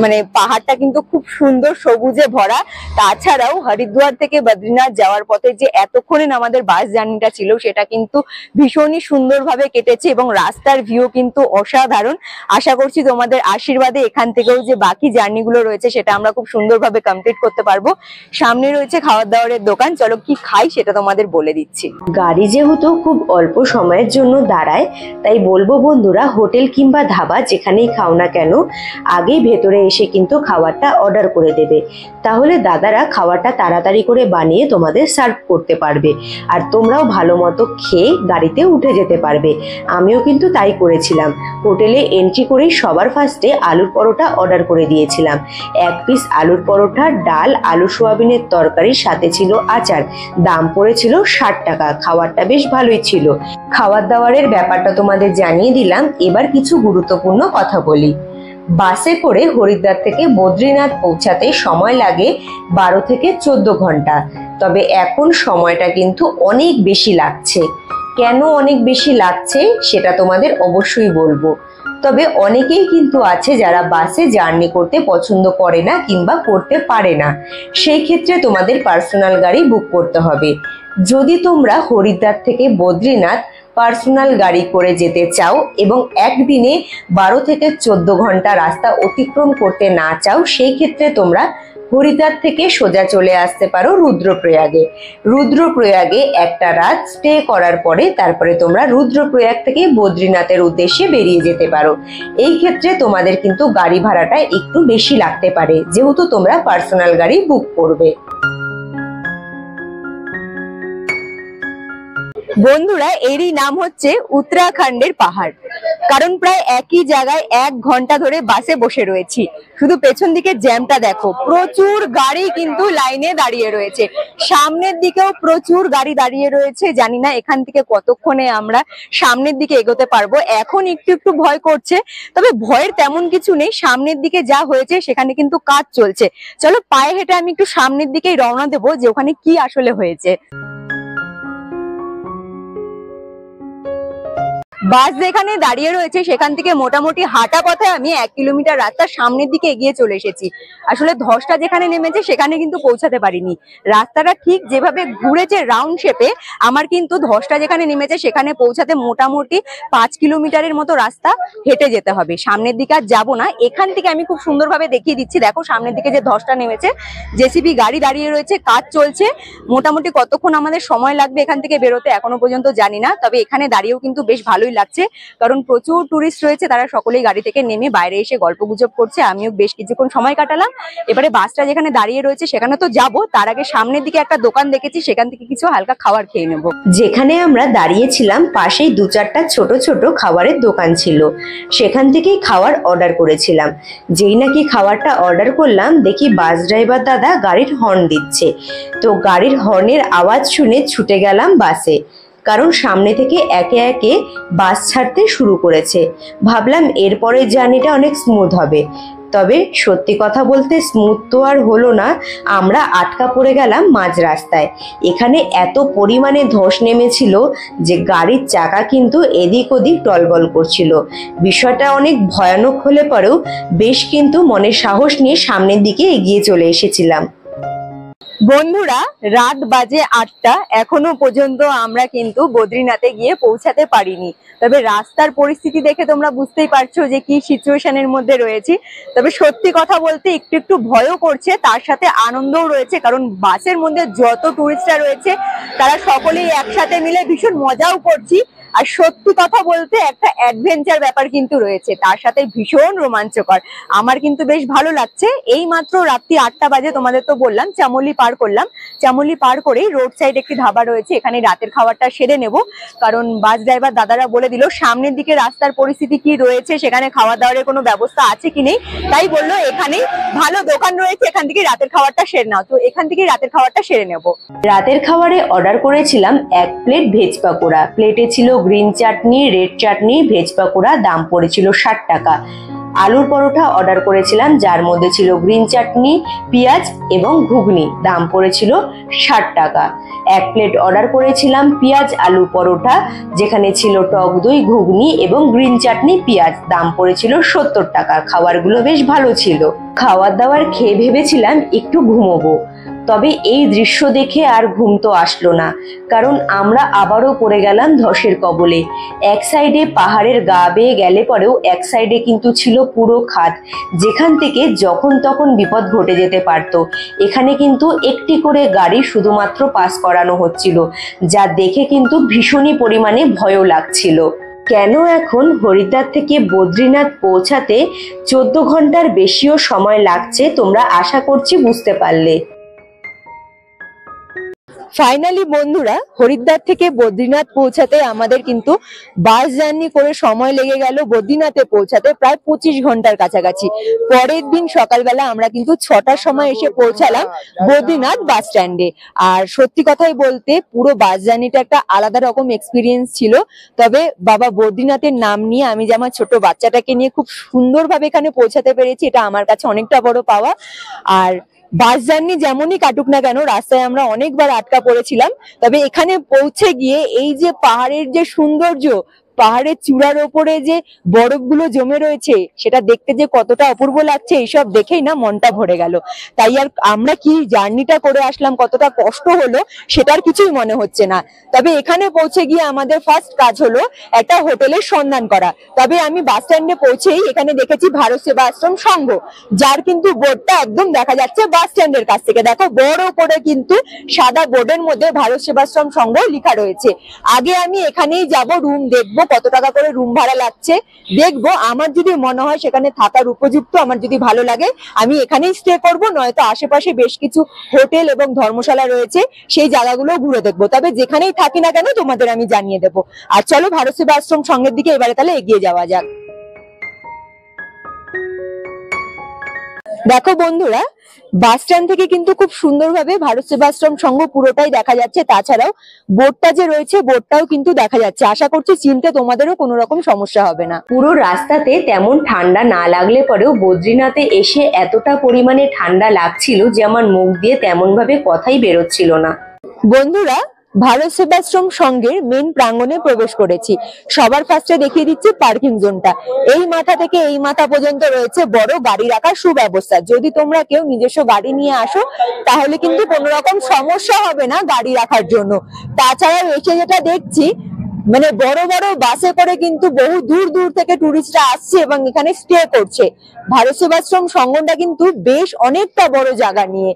মানে পাহাড়টা কিন্তু খুব সুন্দর সবুজে ভরা। তাছাড়াও হরিদ্বার থেকে বদ্রীনাথ যাওয়ার পথে যে এতক্ষণে আমাদের বাস জার্নিটা ছিল, সেটা কিন্তু ভীষণই সুন্দরভাবে কেটেছে, এবং রাস্তার ভিউ কিন্তু অসাধারণ। আশা করছি তোমাদের আশীর্বাদে এখান থেকেও যে বাকি জার্নি গুলো রয়েছে সেটা আমরা খুব সুন্দরভাবে কমপ্লিট করতে পারবো। সামনে রয়েছে খাবার দাবারের দোকান, চলো কি খাই সেটা তোমাদের বলে দিচ্ছি। গাড়ি যেহেতু খুব অল্প সময়ের জন্য দাঁড়ায়, তাই বলবো বন্ধুরা, হোটেল কিংবা ধাবা যেখানেই খাও না কেন, আগেই ভেতরে এসে কিন্তু খাবারটা অর্ডার করে দেবে। তাহলে দাদারা খাবারটা তাড়াতাড়ি করে বানিয়ে তোমাদের সার্ভ করতে পারবে, আর তোমরাও ভালো মতো খেয়ে গাড়িতে উঠে যেতে পারবে। আমিও কিন্তু তাই করেছিলাম। হোটেলে এন্ট্রি করেই সবার ফার্স্টে আলুর পরোটা অর্ডার করে দিয়েছিলাম। 1 পিস আলুর পরোটা, ডাল, আলু সোয়াবিনের তরকারি, সাথে ছিল আচার। দাম পড়েছিল 60 টাকা। খাবারটা বেশ ভালোই ছিল। খাবার দাবারের ব্যাপারটা তোমাদের জানিয়ে দিলাম। এবার কিছু গুরুত্বপূর্ণ কথা বলি। বাসে করে হরিদ্বার থেকে বদ্রীনাথ পৌঁছাতে সময় লাগে 12 থেকে 14 ঘন্টা। তবে এখন সময়টা কিন্তু অনেক বেশি লাগছে। কেন অনেক বেশি লাগছে সেটা তোমাদের অবশ্যই বলবো। তবে অনেকেই কিন্তু আছে যারা বাসে জার্নি করতে পছন্দ করে না কিংবা করতে পারে না। সেই ক্ষেত্রে তোমাদের পার্সোনাল গাড়ি বুক করতে হবে। যদি তোমরা হরিদ্বার থেকে বদ্রীনাথ পার্সোনাল গাড়ি করে যেতে চাও এবং একদিনে 12 থেকে 14 ঘন্টা রাস্তা অতিক্রম করতে না চাও, সেই ক্ষেত্রে তোমরা হরিদ্বার থেকে সোজা চলে আসতে পারো রুদ্রপ্রয়াগে। রুদ্রপ্রয়াগে একটা রাত স্টে করার পরে তারপরে তোমরা রুদ্রপ্রয়াগ থেকে বদ্রীনাথের উদ্দেশ্যে বেরিয়ে যেতে পারো। এই ক্ষেত্রে তোমাদের কিন্তু গাড়ি ভাড়াটা একটু বেশি লাগতে পারে, যেহেতু তোমরা পার্সোনাল গাড়ি বুক করবে। বন্ধুরা, এরই নাম হচ্ছে উত্তরাখণ্ডের পাহাড়। কারণ প্রায় একই জায়গায় 1 ঘন্টা ধরে বাসে বসে রয়েছি। শুধু পেছন দিকে জ্যামটা দেখো, প্রচুর গাড়ি কিন্তু লাইনে দাঁড়িয়ে রয়েছে, সামনের দিকেও প্রচুর গাড়ি দাঁড়িয়ে রয়েছে। জানি না এখান থেকে কতক্ষণে আমরা সামনের দিকে এগোতে পারবো। এখন একটু একটু ভয় করছে, তবে ভয়ের তেমন কিছু নেই। সামনের দিকে যা হয়েছে সেখানে কিন্তু কাজ চলছে। চলো পায়ে হেঁটে আমি একটু সামনের দিকেই রওনা দেবো যে ওখানে কি আসলে হয়েছে। বাস যেখানে দাঁড়িয়ে রয়েছে সেখান থেকে মোটামুটি হাঁটা পথে আমি 1 কিলোমিটার রাস্তা সামনের দিকে এগিয়ে চলে এসেছি। আসলে ধসটা যেখানে নেমেছে সেখানে কিন্তু পৌঁছাতে পারিনি। রাস্তাটা ঠিক যেভাবে ঘুরেছে রাউন্ড শেপে, আমার কিন্তু ধসটা যেখানে নেমেছে সেখানে পৌঁছাতে মোটামুটি 5 কিলোমিটারের মতো রাস্তা হেঁটে যেতে হবে। সামনের দিকে আর যাবো না, এখান থেকে আমি খুব সুন্দরভাবে দেখিয়ে দিচ্ছি। দেখো সামনের দিকে যে ধসটা নেমেছে, জেসিবি গাড়ি দাঁড়িয়ে রয়েছে, কাজ চলছে। মোটামুটি কতক্ষণ আমাদের সময় লাগবে এখান থেকে বেরোতে এখনো পর্যন্ত জানি না, তবে এখানে দাঁড়িয়েও কিন্তু বেশ ভালোই লাগছে, কারণ প্রচুর টুরিস্ট রয়েছে। তারা সকলেই গাড়ি থেকে নেমে বাইরে এসে গল্পগুজব করছে, আমিও বেশ কিছুক্ষণ সময় কাটালাম। এবারে বাসটা যেখানে দাঁড়িয়ে রয়েছে সেখানে তো যাব, তার আগে সামনের দিকে একটা দোকান দেখেছি, সেখান থেকে কিছু হালকা খাবার খেয়ে নেব। যেখানে আমরা দাঁড়িয়েছিলাম পাশেই 2-4টা ছোট ছোট খাবারের দোকান ছিল, সেখান থেকেই খাবার অর্ডার করেছিলাম। যেই নাকি খাবারটা অর্ডার করলাম, দেখি বাস ড্রাইভার দাদা গাড়ির হর্ন দিচ্ছে। তো গাড়ির হর্নের আওয়াজ শুনে ছুটে গেলাম বাসে, কারণ সামনে থেকে একে একে বাস ছাড়তে শুরু করেছে। ভাবলাম এরপরের জার্নিটা অনেক স্মুথ হবে, তবে সত্যি কথা বলতে স্মুথ তো আর হলো না। আমরা আটকা পড়ে গেলাম মাঝ রাস্তায়। এখানে এত পরিমাণে ধস নেমেছিল যে গাড়ির চাকা কিন্তু এদিক ওদিক টলবল করছিল। বিষয়টা অনেক ভয়ানক হলে পরেও বেশ কিন্তু মনে সাহস নিয়ে সামনের দিকে এগিয়ে চলে এসেছিলাম। বন্ধুরা, রাত বাজে 8টা, এখনো পর্যন্ত আমরা কিন্তু বদ্রীনাথে গিয়ে পৌঁছাতে পারিনি। তবে রাস্তার পরিস্থিতি দেখে তোমরা বুঝতেই পারছো যে কি সিচুয়েশনের মধ্যে রয়েছি। তবে সত্যি কথা বলতে একটু একটু ভয়ও করছে, তার সাথে আনন্দও রয়েছে, কারণ বাসের মধ্যে যত টুরিস্টরা রয়েছে তারা সকলেই একসাথে মিলে ভীষণ মজাও করছি। আর সত্যি কথা বলতে একটা অ্যাডভেঞ্চার ব্যাপার কিন্তু রয়েছে, তার সাথে ভীষণ রোমাঞ্চকর। আমার কিন্তু বেশ ভালো লাগছে। এই মাত্র রাত্রি 8টা বাজে, তোমাদের তো বললাম চামুলি পার করলাম। চামুলি পার করেই রোড সাইড একটি ধাবা রয়েছে, এখানে রাতের খাবারটা সেরে নেব, কারণ বাস ড্রাইভার দাদারা বলে দিল সামনের দিকে রাস্তার পরিস্থিতি কি রয়েছে, সেখানে খাওয়া দাওয়ার কোনো ব্যবস্থা আছে কি নেই। তাই বললো এখানেই ভালো দোকান রয়েছে, এখান থেকে রাতের খাবারটা সেরে নাও। তো এখান থেকে রাতের খাবারটা সেরে নেব। রাতের খাবারে অর্ডার করেছিলাম 1 প্লেট ভেজ পাকোড়া। প্লেটে ছিল গ্রিন চাটনি, রেড চাটনি, ভেজ পাকোড়া, দাম পড়েছিল 60 টাকা। আলুর পরোটা অর্ডার করেছিলাম, যার মধ্যে ছিল গ্রিন চাটনি, পেঁয়াজ এবং ঘুগনি, দাম পড়েছিল 60 টাকা। 1 প্লেট অর্ডার করেছিলাম পেঁয়াজ আলু পরোটা, যেখানে ছিল টক দই, ঘুগনি এবং গ্রিন চাটনি, পেঁয়াজ, দাম পড়েছিল 70 টাকা। খাবারগুলো বেশ ভালো ছিল। খাওয়ার দাওয়ার খেয়ে ভেবেছিলাম একটু ঘুমোবো, তবে এই দৃশ্য দেখে আর ঘুম তো আসলো না, কারণ আমরা আবারও পড়ে গেলাম ধসের কবলে। এক সাইডে পাহাড়ের গা বেয়ে গেলে পরেও এক সাইডে কিন্তু ছিল পুরো খাদ, যেখান থেকে যখন তখন বিপদ ঘটে যেতে পারত। এখানে কিন্তু একটি করে গাড়ি শুধুমাত্র পাস করানো হচ্ছিল, যা দেখে কিন্তু ভীষণই পরিমাণে ভয়ও লাগছিল। কেন এখন হরিদ্বার থেকে বদ্রীনাথ পৌঁছাতে 14 ঘন্টার বেশিও সময় লাগছে, তোমরা আশা করছি বুঝতে পারলে। ফাইনালি বন্ধুরা, হরিদ্বার থেকে বদ্রীনাথ পৌঁছাতে আমাদের কিন্তু বাস জার্নি করে সময় লেগে গেল বদ্রীনাথে পৌঁছাতে প্রায় 25 ঘন্টার কাছাকাছি। পরের দিন সকালবেলা আমরা কিন্তু 6টার সময় এসে পৌঁছালাম বদ্রীনাথ বাস স্ট্যান্ডে। আর সত্যি কথাই বলতে পুরো বাস জার্নিটা একটা আলাদা রকম এক্সপিরিয়েন্স ছিল। তবে বাবা বদ্রীনাথের নাম নিয়ে আমি যে আমার ছোট বাচ্চাটাকে নিয়ে খুব সুন্দরভাবে এখানে পৌঁছাতে পেরেছি, এটা আমার কাছে অনেকটা বড় পাওয়া। আর বাস জার্নি যেমনই কাটুক না কেন, রাস্তায় আমরা অনেকবার আটকা পড়েছিলাম, তবে এখানে পৌঁছে গিয়ে এই যে পাহাড়ের যে সৌন্দর্য, পাহাড়ের চূড়ার ওপরে যে বরফগুলো জমে রয়েছে, সেটা দেখতে যে কতটা অপূর্ব লাগছে, এইসব দেখেই না মনটা ভরে গেল। তাই আর আমরা কি জার্নিটা করে আসলাম, কতটা কষ্ট হলো সেটার কিছুই মনে হচ্ছে না। তবে এখানে পৌঁছে গিয়ে আমাদের ফার্স্ট কাজ হলো একটা হোটেলের সন্ধান করা। তবে আমি বাস স্ট্যান্ডে পৌঁছেই এখানে দেখেছি ভারত সেবাশ্রম সংঘ, যার কিন্তু বোর্ডটা একদম দেখা যাচ্ছে বাস স্ট্যান্ডের কাছ থেকে। দেখো বড় করে কিন্তু সাদা বোর্ডের মধ্যে ভারত সেবাশ্রম সংঘ লেখা রয়েছে। আগে আমি এখানেই যাব, রুম দেখবো কত টাকা করে রুম ভাড়া লাগছে দেখবো। আমার যদি মনে হয় সেখানে থাকার উপযুক্ত, আমার যদি ভালো লাগে আমি এখানেই স্টে করবো, নয়তো আশেপাশে বেশ কিছু হোটেল এবং ধর্মশালা রয়েছে সেই জায়গাগুলো ঘুরে দেখবো। তবে যেখানেই থাকি না কেন তোমাদের আমি জানিয়ে দেবো। আর চলো ভারত সেবা আশ্রম সংঘের দিকে এবারে তাহলে এগিয়ে যাওয়া যাক। দেখো বন্ধুরা, বাস স্ট্যান্ড থেকে কিন্তু খুব সুন্দরভাবে ভারত সেবাশ্রম সংঘ পুরোটাই দেখা যাচ্ছে। তাছাড়াও বোর্ডটা যে রয়েছে বোর্ডটাও কিন্তু দেখা যাচ্ছে। আশা করছি চিনতে তোমাদেরও কোনো রকম সমস্যা হবে না। পুরো রাস্তাতে তেমন ঠান্ডা না লাগলে পরেও বদ্রীনাথে এসে এতটা পরিমাণে ঠান্ডা লাগছিল যে আমার মুখ দিয়ে তেমন ভাবে কথাই বেরোচ্ছিল না। বন্ধুরা, ভারত সেবাশ্রম সংঘের মেন প্রাঙ্গণে প্রবেশ করেছি। সবার ফার্স্টে দেখিয়ে দিচ্ছি পার্কিং জোনটা। এই মাথা থেকে এই মাথা পর্যন্ত রয়েছে বড় গাড়ি রাখার সুব্যবস্থা। যদি তোমরা কেউ নিজস্ব গাড়ি নিয়ে আসো তাহলে কিন্তু কোনো রকম সমস্যা হবে না গাড়ি রাখার জন্য। তাছাড়াও এসে যেটা দেখছি, মানে বড় বড় বাসে করে কিন্তু বহু দূর দূর থেকে টুরিস্টরা আসছে এবং এখানে স্টে করছে। ভারত সেবাশ্রম সংঘটা কিন্তু বেশ অনেকটা বড় জায়গা নিয়ে।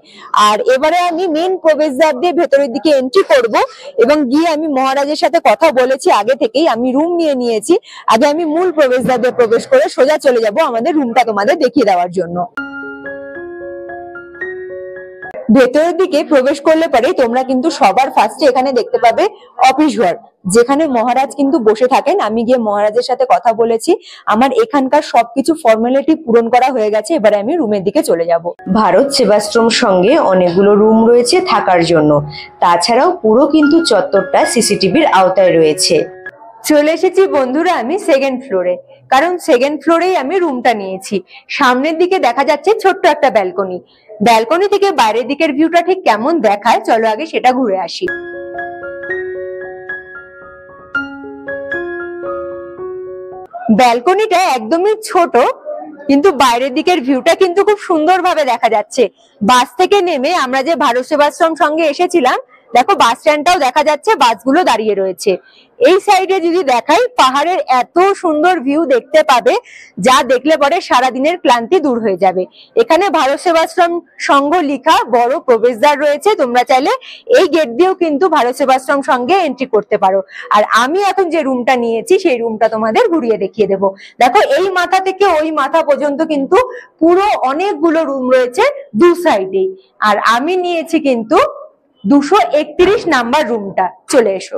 আর এবারে আমি মেন প্রবেশদ্বার দিয়ে ভেতরের দিকে এন্ট্রি করব এবং গিয়ে আমি মহারাজের সাথে কথা বলেছি আগে থেকেই, আমি রুম নিয়ে নিয়েছি। আগে আমি মূল প্রবেশদ্বার দিয়ে প্রবেশ করে সোজা চলে যাব আমাদের রুমটা তোমাদের দেখিয়ে দেওয়ার জন্য। ভেতরের দিকে প্রবেশ করলে পরে তোমরা কিন্তু সবার ফার্স্টে এখানে দেখতে পাবে অফিস ঘর, যেখানে মহারাজ কিন্তু বসে থাকেন। আমি গিয়ে মহারাজের সাথে কথা বলেছি, আমার এখানকার সবকিছু ফর্মালিটি পূরণ করা হয়ে গেছে। এবারে আমি রুমের দিকে চলে যাব। ভারত সেবাশ্রম সঙ্গে অনেকগুলো রুম রয়েছে থাকার জন্য। তাছাড়াও পুরো কিন্তু চত্বরটা সিসিটিভির আওতায় রয়েছে। চলে এসেছি বন্ধুরা আমি সেকেন্ড ফ্লোরে, কারণ সেকেন্ড ফ্লোরেই আমি রুমটা নিয়েছি। সামনের দিকে দেখা যাচ্ছে ছোট্ট একটা ব্যালকনি। ব্যালকনি থেকে বাইরের দিকের ভিউটা ঠিক কেমন দেখায় চলো আগে সেটা ঘুরে আসি। ব্যালকনিটা একদমই ছোট, কিন্তু বাইরের দিকের ভিউটা কিন্তু খুব সুন্দরভাবে দেখা যাচ্ছে। বাস থেকে নেমে আমরা যে ভারত সেবাশ্রম সঙ্গে এসেছিলাম, দেখো বাস স্ট্যান্ডটাও দেখা যাচ্ছে, বাসগুলো দাঁড়িয়ে রয়েছে। এই সাইডে যদি দেখাই, পাহাড়ের এত সুন্দর ভিউ দেখতে পাবে যা দেখলে পরে সারাদিনের ক্লান্তি দূর হয়ে যাবে। এখানে ভারত সেবাশ্রম সংঘ লেখা বড় প্রবেশদ্বার রয়েছে, তোমরা চাইলে এই গেট দিয়েও কিন্তু ভারত সেবাশ্রম সঙ্গে এন্ট্রি করতে পারো। আর আমি এখন যে রুমটা নিয়েছি সেই রুমটা তোমাদের ঘুরিয়ে দেখিয়ে দেবো। দেখো এই মাথা থেকে ওই মাথা পর্যন্ত কিন্তু পুরো অনেকগুলো রুম রয়েছে দু সাইডেই। আর আমি নিয়েছি কিন্তু 231 নাম্বার রুমটা। চলে এসো।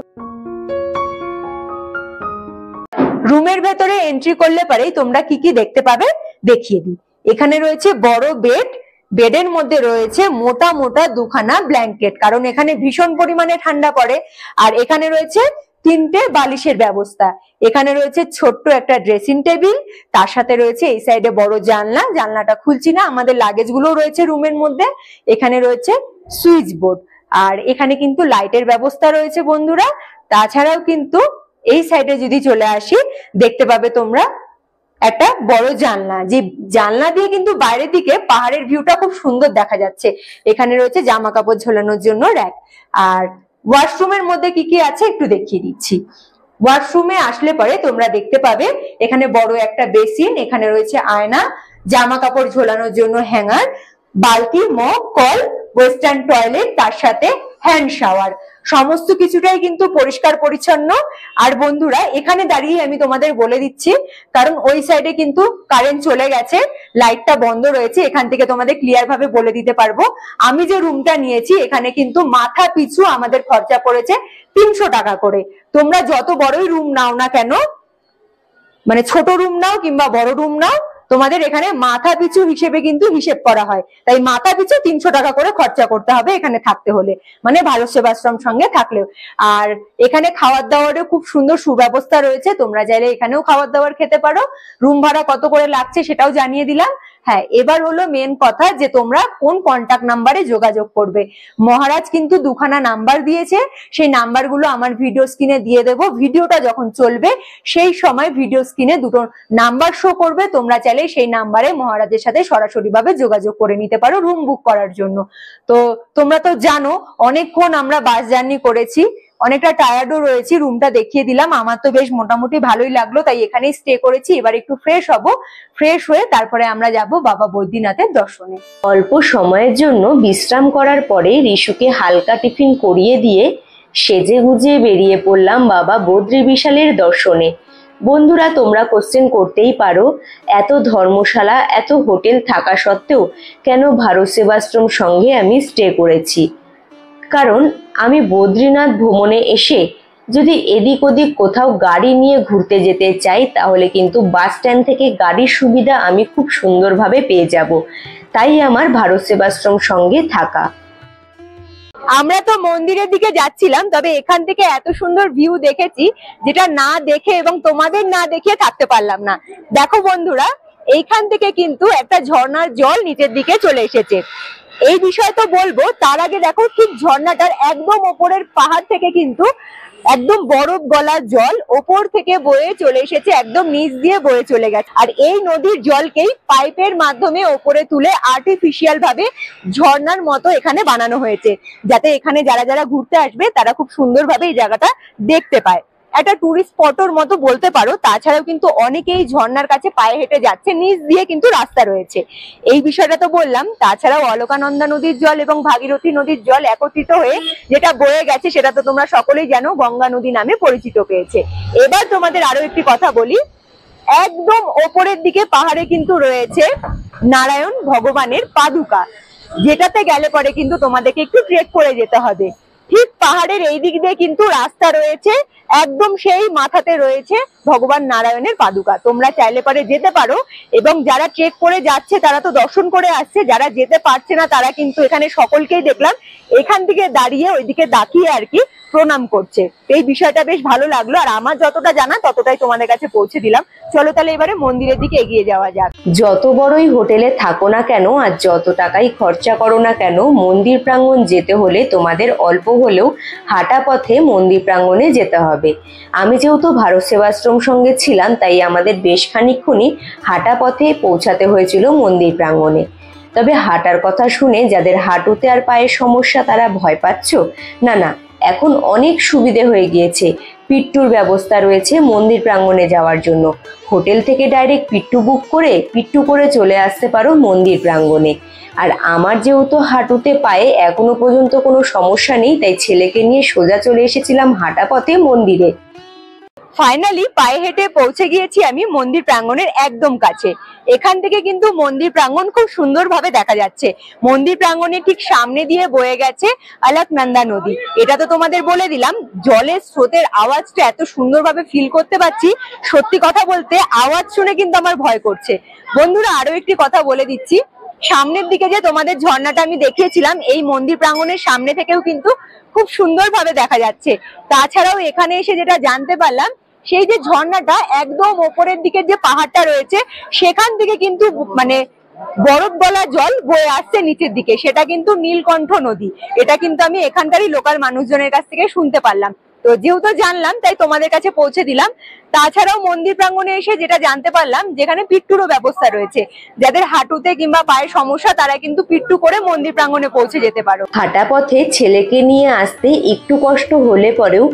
রুমের ভেতরে এন্ট্রি করলে পরেই তোমরা কি কি দেখতে পাবে দেখিয়ে দিই। এখানে রয়েছে বড় বেড, বেডের মধ্যে রয়েছে মোটা মোটা দুখানা ব্ল্যাঙ্কেট, কারণ এখানে ভীষণ পরিমাণে ঠান্ডা পড়ে। আর এখানে রয়েছে 3টে বালিশের ব্যবস্থা। এখানে রয়েছে ছোট্ট একটা ড্রেসিং টেবিল, তার সাথে রয়েছে এই সাইডে বড় জানলা, জানলাটা খুলছি না, আমাদের লাগেজ গুলো রয়েছে রুমের মধ্যে। এখানে রয়েছে সুইচ বোর্ড, আর এখানে কিন্তু লাইটের ব্যবস্থা রয়েছে বন্ধুরা। তাছাড়াও কিন্তু এই সাইডে যদি চলে আসি দেখতে পাবে তোমরা একটা বড় জানলা, যে জানলা দিয়ে কিন্তু বাইরের দিকে পাহাড়ের ভিউটা খুব সুন্দর দেখা যাচ্ছে। এখানে রয়েছে জামা কাপড় ঝোলানোর জন্য র‍্যাক। আর ওয়াশরুমের মধ্যে কি কি আছে একটু দেখিয়ে দিচ্ছি। ওয়াশরুমে আসলে পরে তোমরা দেখতে পাবে এখানে বড় একটা বেসিন, এখানে রয়েছে আয়না, জামা কাপড় ঝোলানোর জন্য হ্যাঙ্গার, বালতি, মগ, কল, ওয়েস্টার্ন টয়লেট, তার সাথে হ্যান্ড শাওয়ার। সমস্ত কিছুটাই কিন্তু পরিষ্কার পরিচ্ছন্ন। আর বন্ধুরা এখানে দাঁড়িয়ে আমি তোমাদের বলে দিচ্ছি, কারণ ওই সাইডে কিন্তু কারেন্ট চলে গেছে, লাইটটা বন্ধ রয়েছে, এখান থেকে তোমাদের ক্লিয়ার ভাবে বলে দিতে পারবো। আমি যে রুমটা নিয়েছি এখানে কিন্তু মাথা পিছু আমাদের খরচা পড়েছে 300 টাকা করে। তোমরা যত বড়ই রুম নাও না কেন, মানে ছোট রুম নাও কিংবা বড় রুম নাও, তোমাদের এখানে মাথা পিছু হিসেবে কিন্তু হিসেব করা হয়। তাই মাথা পিছু 300 টাকা করে খরচা করতে হবে এখানে থাকতে হলে, মানে ভারত সেবাশ্রম সঙ্গে থাকলেও। আর এখানে খাওয়ার দাওয়ারও খুব সুন্দর সুব্যবস্থা রয়েছে, তোমরা চাইলে এখানেও খাবার দাবার খেতে পারো। রুম ভাড়া কত করে লাগছে সেটাও জানিয়ে দিলাম। হ্যাঁ, এবার হলো মেন কথা যে তোমরা কোন কন্টাক্ট নাম্বারে যোগাযোগ করবে। মহারাজ কিন্তু দুখানা নাম্বার দিয়েছে, সেই নাম্বারগুলো আমার ভিডিও স্ক্রিনে দিয়ে দেবো। ভিডিওটা যখন চলবে সেই সময় ভিডিও স্ক্রিনে দুটো নাম্বার শো করবে, তোমরা চাইলে সেই নাম্বারে মহারাজের সাথে সরাসরি ভাবে যোগাযোগ করে নিতে পারো রুম বুক করার জন্য। তো তোমরা তো জানো অনেকক্ষণ আমরা বাস জার্নি করেছি, অনেকটা টায়ার্ডও রয়েছি। রুমটা দেখিয়ে দিলাম, আমার তো বেশ মোটামুটি ভালোই লাগলো, তাই এখানেই স্টে করেছি। এবার একটু ফ্রেশ হব, ফ্রেশ হয়ে তারপরে আমরা যাব বাবা বৈদ্যনাথের দর্শনে। অল্প সময়ের জন্য বিশ্রাম করার পরে রিশুকে হালকা টিফিন করিয়ে দিয়ে সেজে গুজে বেরিয়ে পড়লাম বাবা বদ্রী বিশালের দর্শনে। বন্ধুরা, তোমরা কোশ্চেন করতেই পারো, এত ধর্মশালা এত হোটেল থাকা সত্ত্বেও কেন ভারত সেবাশ্রম সঙ্গে আমি স্টে করেছি। কারণ আমি বদ্রীনাথ ভ্রমণে এসে যদি এদিক ওদিক কোথাও গাড়ি নিয়ে ঘুরতে যেতে চাই, তাহলে কিন্তু বাস স্ট্যান্ড থেকে গাড়ির সুবিধা আমি খুব সুন্দরভাবে পেয়ে যাব। তাই আমার ভারত সেবাশ্রম সঙ্গে থাকা। আমরা তো মন্দিরের দিকে যাচ্ছিলাম, তবে এখান থেকে এত সুন্দর ভিউ দেখেছি যেটা না দেখে এবং তোমাদের না দেখিয়ে থাকতে পারলাম না। দেখো বন্ধুরা, এইখান থেকে কিন্তু একটা ঝর্ণার জল নিচের দিকে চলে এসেছে। এই বিষয় তো বলবো, তার আগে দেখো ঠিক ঝর্ণাটার একদম ওপরের পাহাড় থেকে কিন্তু একদম বরফ গলা জল ওপর থেকে বয়ে চলে এসেছে, একদম নিচ দিয়ে বয়ে চলে গেছে। আর এই নদীর জলকেই পাইপের মাধ্যমে ওপরে তুলে আর্টিফিশিয়াল ভাবে ঝর্ণার মতো এখানে বানানো হয়েছে, যাতে এখানে যারা যারা ঘুরতে আসবে তারা খুব সুন্দরভাবে এই জায়গাটা দেখতে পায়। একটা টুরিস্ট স্পটের মতো বলতে পারো। তাছাড়াও কিন্তু অনেকেই ঝর্ণার কাছে পায়ে হেঁটে যাচ্ছে, নিচ দিয়ে কিন্তু রাস্তা রয়েছে। এই বিষয়টা তো বললাম। তাছাড়াও অলকানন্দা নদীর জল এবং ভাগীরথী নদীর জল একত্রিত হয়ে যেটা বয়ে গেছে, সেটা তো তোমরা সকলেই জানো, গঙ্গা নদী নামে পরিচিত পেয়েছে। এবার তোমাদের আরো একটি কথা বলি, একদম ওপরের দিকে পাহাড়ে কিন্তু রয়েছে নারায়ণ ভগবানের পাদুকা, যেটাতে গেলে পরে কিন্তু তোমাদেরকে একটু ট্রেক করে যেতে হবে। ঠিক পাহাড়ের এই দিক দিয়ে কিন্তু রাস্তা রয়েছে, একদম সেই মাথাতে রয়েছে ভগবান নারায়ণের পাদুকা। তোমরা চাইলে পরে যেতে পারো, এবং যারা ট্রেক করে যাচ্ছে তারা তো দর্শন করে আসছে, যারা যেতে পারছে না তারা কিন্তু এখানে সকলকেই দেখলাম এখান থেকে দাঁড়িয়ে ওইদিকে তাকিয়ে আর কি প্রণাম করছে। এই বিষয়টা বেশ ভালো লাগলো, আর আমার যতটা জানা ততটাই তোমাদের কাছে পৌঁছে দিলাম। চলো তাহলে এবারে মন্দিরের দিকে এগিয়ে যাওয়া যাক। যত বড়ই হোটেলে থাকো না কেন আর যত টাকাই খরচা করো না কেন, মন্দির প্রাঙ্গণ যেতে হলে তোমাদের অল্প হলেও হাঁটা পথে মন্দির প্রাঙ্গণে যেতে হবে। আমি যেহেতু ভারত সেবাশ্রম সঙ্গে ছিলাম, তাই আমাদের বেশ খানিকক্ষণই হাঁটা পথে পৌঁছাতে হয়েছিল মন্দির প্রাঙ্গণে। তবে হাঁটার কথা শুনে যাদের হাঁটুতে আর পায়ের সমস্যা তারা ভয় পাচ্ছ, না না, এখন অনেক সুবিধে হয়ে গিয়েছে। পিট্টুর ব্যবস্থা রয়েছে মন্দির প্রাঙ্গণে যাওয়ার জন্য। হোটেল থেকে ডাইরেক্ট পিট্টু বুক করে পিট্টু করে চলে আসতে পারো মন্দির প্রাঙ্গণে। আর আমার যেহেতু হাঁটুতে পায়ে এখনো পর্যন্ত কোনো সমস্যা নেই, তাই ছেলেকে নিয়ে সোজা চলে এসেছিলাম হাঁটা পথে মন্দিরে। ফাইনালি পায়ে হেঁটে পৌঁছে গিয়েছি আমি মন্দির প্রাঙ্গণের একদম কাছে। এখান থেকে কিন্তু মন্দির প্রাঙ্গণ খুব সুন্দরভাবে দেখা যাচ্ছে। মন্দির প্রাঙ্গণের ঠিক সামনে দিয়ে বয়ে গেছে অলকনন্দা নদী। এটা তো তোমাদের বলে দিলাম, জলের স্রোতের আওয়াজটা এত সুন্দরভাবে ফিল করতে পারছি, সত্যি কথা বলতে আওয়াজ শুনে কিন্তু আমার ভয় করছে। বন্ধুরা, আরো একটি কথা বলে দিচ্ছি, সামনের দিকে যে তোমাদের ঝর্ণাটা আমি দেখিয়েছিলাম, এই মন্দির প্রাঙ্গণের সামনে থেকেও কিন্তু খুব সুন্দরভাবে দেখা যাচ্ছে। তাছাড়াও এখানে এসে যেটা জানতে পারলাম, সেই যে ঝর্ণাটা একদম ওপরের দিকে যে পাহাড়টা রয়েছে, সেখান থেকে কিন্তু মানে বরফ গলা জল বয়ে আসছে নিচের দিকে, সেটা কিন্তু নীলকণ্ঠ নদী। এটা কিন্তু আমি এখানকারই লোকাল মানুষজনের কাছ থেকে শুনতে পারলাম। তো যেহেতু জানলাম তাই তোমাদের কাছে পৌঁছে দিলাম। তাছাড়াও মন্দির প্রাঙ্গণে এসে যেটা জানতে পারলাম, যেখানে পিট্টুরও ব্যবস্থা রয়েছে। যাদের হাঁটুতে কিংবা পায়ের সমস্যা তারা কিন্তু পিট্টু করে মন্দির প্রাঙ্গণে পৌঁছে যেতে পারো। হাঁটা পথে ছেলেকে নিয়ে আসতে একটু কষ্ট হলে পরেও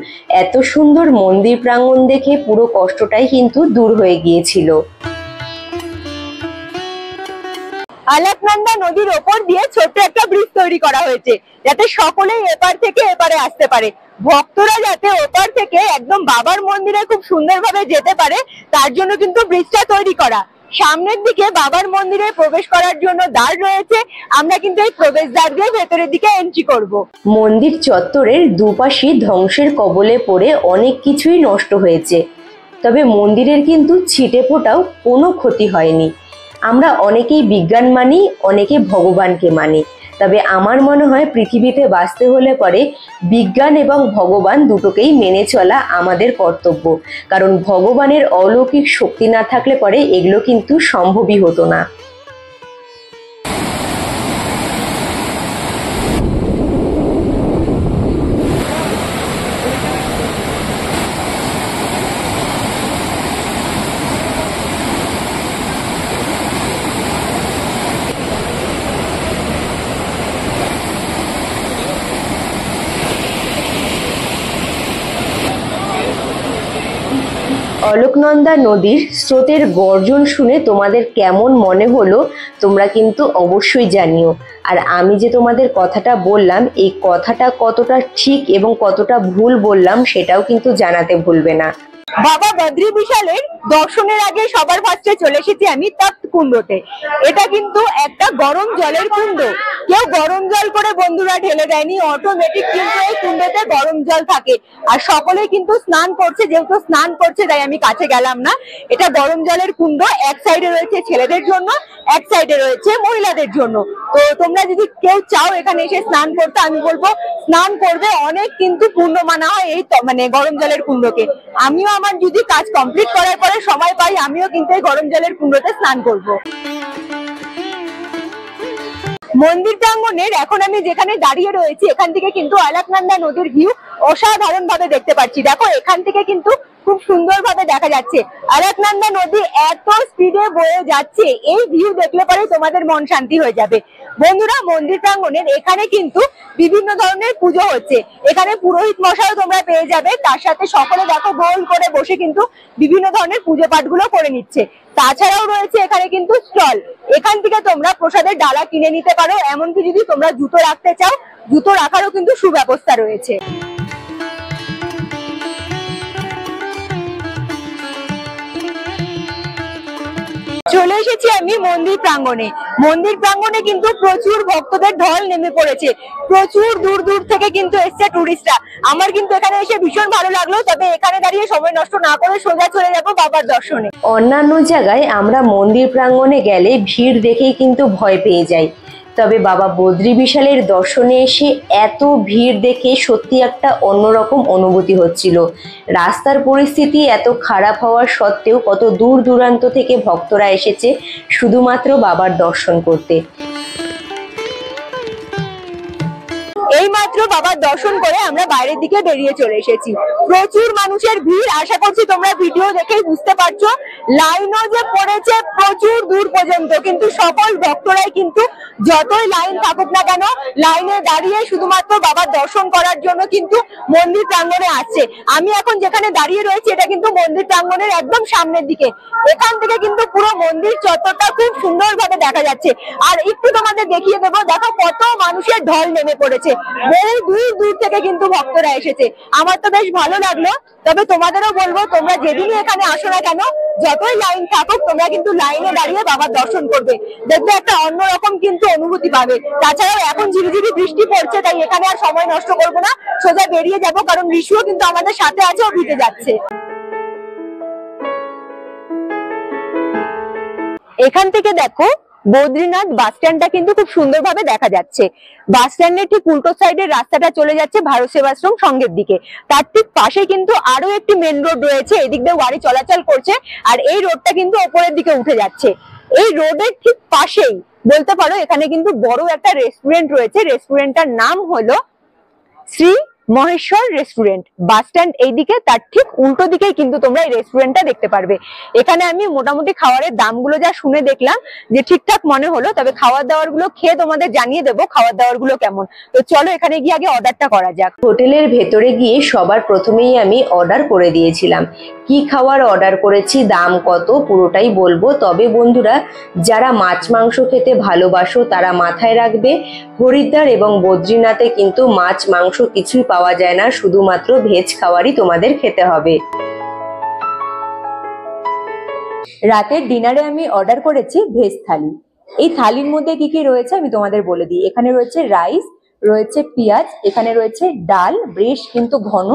এত সুন্দর মন্দির প্রাঙ্গণ দেখে পুরো কষ্টটাই কিন্তু দূর হয়ে গিয়েছিল। অলকনন্দা নদীর ওপর দিয়ে ছোট্ট একটা ব্রিজ তৈরি করা হয়েছে, যাতে সকলেই এপার থেকে এপারে আসতে পারে। ভক্তরা যাতে ওপার থেকে একদম বাবার মন্দিরে খুব সুন্দরভাবে যেতে পারে, তার জন্য কিন্তু ব্রিজটা তৈরি করা। সামনের দিকে বাবার মন্দিরে প্রবেশ করার জন্য দ্বার রয়েছে, আমরা কিন্তু এই প্রবেশ দ্বার দিয়ে ভেতরের দিকে এন্ট্রি করব। মন্দির চত্বরের দুপাশে ধ্বংসের কবলে পড়ে অনেক কিছুই নষ্ট হয়েছে, তবে মন্দিরের কিন্তু ছিটে ফোটাও কোনো ক্ষতি হয়নি। আমরা অনেকেই বিজ্ঞান মানি, অনেকে ভগবানকে মানি, তবে আমার মনে হয় পৃথিবীতে বাঁচতে হলে পরে বিজ্ঞান এবং ভগবান দুটোকেই মেনে চলা আমাদের কর্তব্য। কারণ ভগবানের অলৌকিক শক্তি না থাকলে পরে এগুলো কিন্তু সম্ভবই হতো না। অলকনন্দা নদীর স্রোতের গর্জন শুনে তোমাদের কেমন মনে হলো তোমরা কিন্তু অবশ্যই জানিও। আর আমি যে তোমাদের কথাটা বললাম এই কথাটা কতটা ঠিক এবং কতটা ভুল বললাম সেটাও কিন্তু জানাতে ভুলবে না। বাবা বদ্রী বিশালের দর্শনের আগে সবার ফার্স্টে চলে এসেছি আমি তপ্ত কুণ্ডতে। এটা কিন্তু একটা গরম জলের কুণ্ড, কেউ গরম জল করে বন্ধুরা ঢেলে দেয়নি, অটোমেটিক কিন্তু এই কুণ্ডতে গরম জল থাকে আর সকলে কিন্তু স্নান করছে। যেহেতু স্নান করছে তাই আমি কাছে গেলাম না। এটা গরম জলের কুণ্ড, এক সাইডে রয়েছে ছেলেদের জন্য, এক সাইডে রয়েছে মহিলাদের জন্য। তো তোমরা যদি কেউ চাও এখানে এসে স্নান করতে, আমি বলবো স্নান করবে, অনেক কিন্তু পূর্ণ মানা হয় এই মানে গরম জলের কুণ্ডকে। আমিও আমার যদি কাজ কমপ্লিট করার পরে সময় পাই আমিও কিন্তু এই গরম জলের কুণ্ডতে স্নান করব। মন্দির প্রাঙ্গণের এখন আমি যেখানে দাঁড়িয়ে রয়েছি এখান থেকে কিন্তু অলকনন্দা নদীর ভিউ অসাধারণ ভাবে দেখতে পাচ্ছি। দেখো এখান থেকে কিন্তু খুব সুন্দর ভাবে দেখা যাচ্ছে। অলকনন্দা নদী এত স্পিডে বয়ে যাচ্ছে, এই ভিউ দেখলে পরে তোমাদের মন শান্তি হয়ে যাবে। বন্ধুরা মন্দির প্রাঙ্গণের এখানে কিন্তু বিভিন্ন ধরনের পুজো হচ্ছে। এখানে পুরোহিত মশাইও তোমরা পেয়ে যাবে, তার সাথে সকলে দেখো গোল করে বসে কিন্তু বিভিন্ন ধরনের পুজো পাঠ গুলো করে নিচ্ছে। তাছাড়াও রয়েছে এখানে কিন্তু স্টল, এখান থেকে তোমরা প্রসাদের ডালা কিনে নিতে পারো। এমনকি যদি তোমরা জুতো রাখতে চাও জুতো রাখারও কিন্তু সুব্যবস্থা রয়েছে। চলে এসেছি আমি মন্দির প্রাঙ্গণে। মন্দির প্রাঙ্গণে কিন্তু প্রচুর ভক্তদের ঢল নেমে পড়েছে, প্রচুর দূর দূর থেকে কিন্তু এসছে টুরিস্টরা। আমার কিন্তু এখানে এসে ভীষণ ভালো লাগলো, তবে এখানে দাঁড়িয়ে সময় নষ্ট না করে সোজা চলে যাবো বাবার দর্শনে। অন্যান্য জায়গায় আমরা মন্দির প্রাঙ্গণে গেলে ভিড় দেখেই কিন্তু ভয় পেয়ে যাই, তবে বাবা বদ্রী বিশালের দর্শনে এসে এত ভিড় দেখে সত্যি একটা অন্যরকম অনুভূতি হচ্ছিল। রাস্তার পরিস্থিতি এত খারাপ হওয়ার সত্ত্বেও কত দূর দূরান্ত থেকে ভক্তরা এসেছে শুধুমাত্র বাবার দর্শন করতে। এই মাত্র বাবার দর্শন করে আমরা বাইরের দিকে বেরিয়ে চলে এসেছি। প্রচুর মানুষের ভিড়, আশা করছি তোমরা ভিডিও দেখেই বুঝতে পারছো। লাইনও যে পড়েছে প্রচুর দূর পর্যন্ত, কিন্তু সকল ভক্তরাই কিন্তু যতই লাইন থাকুক না কেন লাইনে দাঁড়িয়ে শুধুমাত্র বাবার দর্শন করার জন্য কিন্তু মন্দির প্রাঙ্গণে আসছে। আমি এখন যেখানে দাঁড়িয়ে রয়েছি এটা কিন্তু মন্দির প্রাঙ্গণের একদম সামনের দিকে। এখান থেকে কিন্তু পুরো মন্দির চত্বরটা খুব সুন্দরভাবে দেখা যাচ্ছে। আর একটু তোমাদের দেখিয়ে দেবো, দেখো কত মানুষের ঢল নেমে পড়েছে, বহু দূর দূর থেকে কিন্তু ভক্তরা এসেছে। আমার তো বেশ ভালো লাগলো, তবে তোমাদেরও বলবো তোমরা যেদিনই এখানে আসো না কেন যতই লাইন থাকুক তোমরা কিন্তু লাইনে দাঁড়িয়ে বাবার দর্শন করবে, দেখবে একটা অন্যরকম কিন্তু অনুভূতি পাবে। তাছাড়াও এখন ঝিরিঝিরি বৃষ্টি পড়ছে, তাই এখানে আর সময় নষ্ট করবো না, সোজা বেরিয়ে যাবো, কারণ ঋষিও কিন্তু আমাদের সাথে আছে, ও ভিজে যাচ্ছে। এখান থেকে দেখো বদ্রীনাথ বাস স্ট্যান্ডটা কিন্তু খুব সুন্দরভাবে দেখা যাচ্ছে। বাস স্ট্যান্ডের ঠিক উল্টো সাইডের রাস্তাটা চলে যাচ্ছে ভারত সেবাশ্রম সংঘের দিকে। তার ঠিক পাশে কিন্তু আরো একটি মেন রোড রয়েছে, এদিক দিয়ে গাড়ি চলাচল করছে, আর এই রোডটা কিন্তু ওপরের দিকে উঠে যাচ্ছে। এই রোডের ঠিক পাশেই বলতে পারো এখানে কিন্তু বড় একটা রেস্টুরেন্ট রয়েছে। রেস্টুরেন্টটার নাম হলো Shri Maheshwar restaurant. Bus stand এইদিকে, তার ঠিক উল্টো দিকেই কিন্তু তোমরা এই রেস্টুরেন্টটা দেখতে পারবে। এখানে আমি মোটামুটি খাবারের দামগুলো যা শুনে দেখলাম যে ঠিকঠাক মনে হলো, তবে খাবার দাবার গুলো খেয়ে তোমাদের জানিয়ে দেবো খাবার দাবার গুলো কেমন। তো চলো এখানে গিয়ে আগে অর্ডারটা করা যাক। হোটেলের ভেতরে গিয়ে সবার প্রথমেই আমি অর্ডার করে দিয়েছিলাম। কি খাবার অর্ডার করেছি, দাম কত পুরোটাই বলবো। তবে বন্ধুরা যারা মাছ মাংস খেতে ভালোবাসো তারা মাথায় রাখবে হরিদ্বার এবং বদ্রীনাথে কিন্তু মাছ মাংস কিছুই পাওয়া যায় না, শুধুমাত্র ভেজ খাবারই তোমাদের খেতে হবে। রাতের ডিনারে আমি অর্ডার করেছি ভেজ থালি। এই থালির মধ্যে কি কি রয়েছে আমি তোমাদের বলে দিই। এখানে রয়েছে রাইস, রয়েছে পেঁয়াজ, এখানে রয়েছে ডাল, বেশ কিন্তু ঘন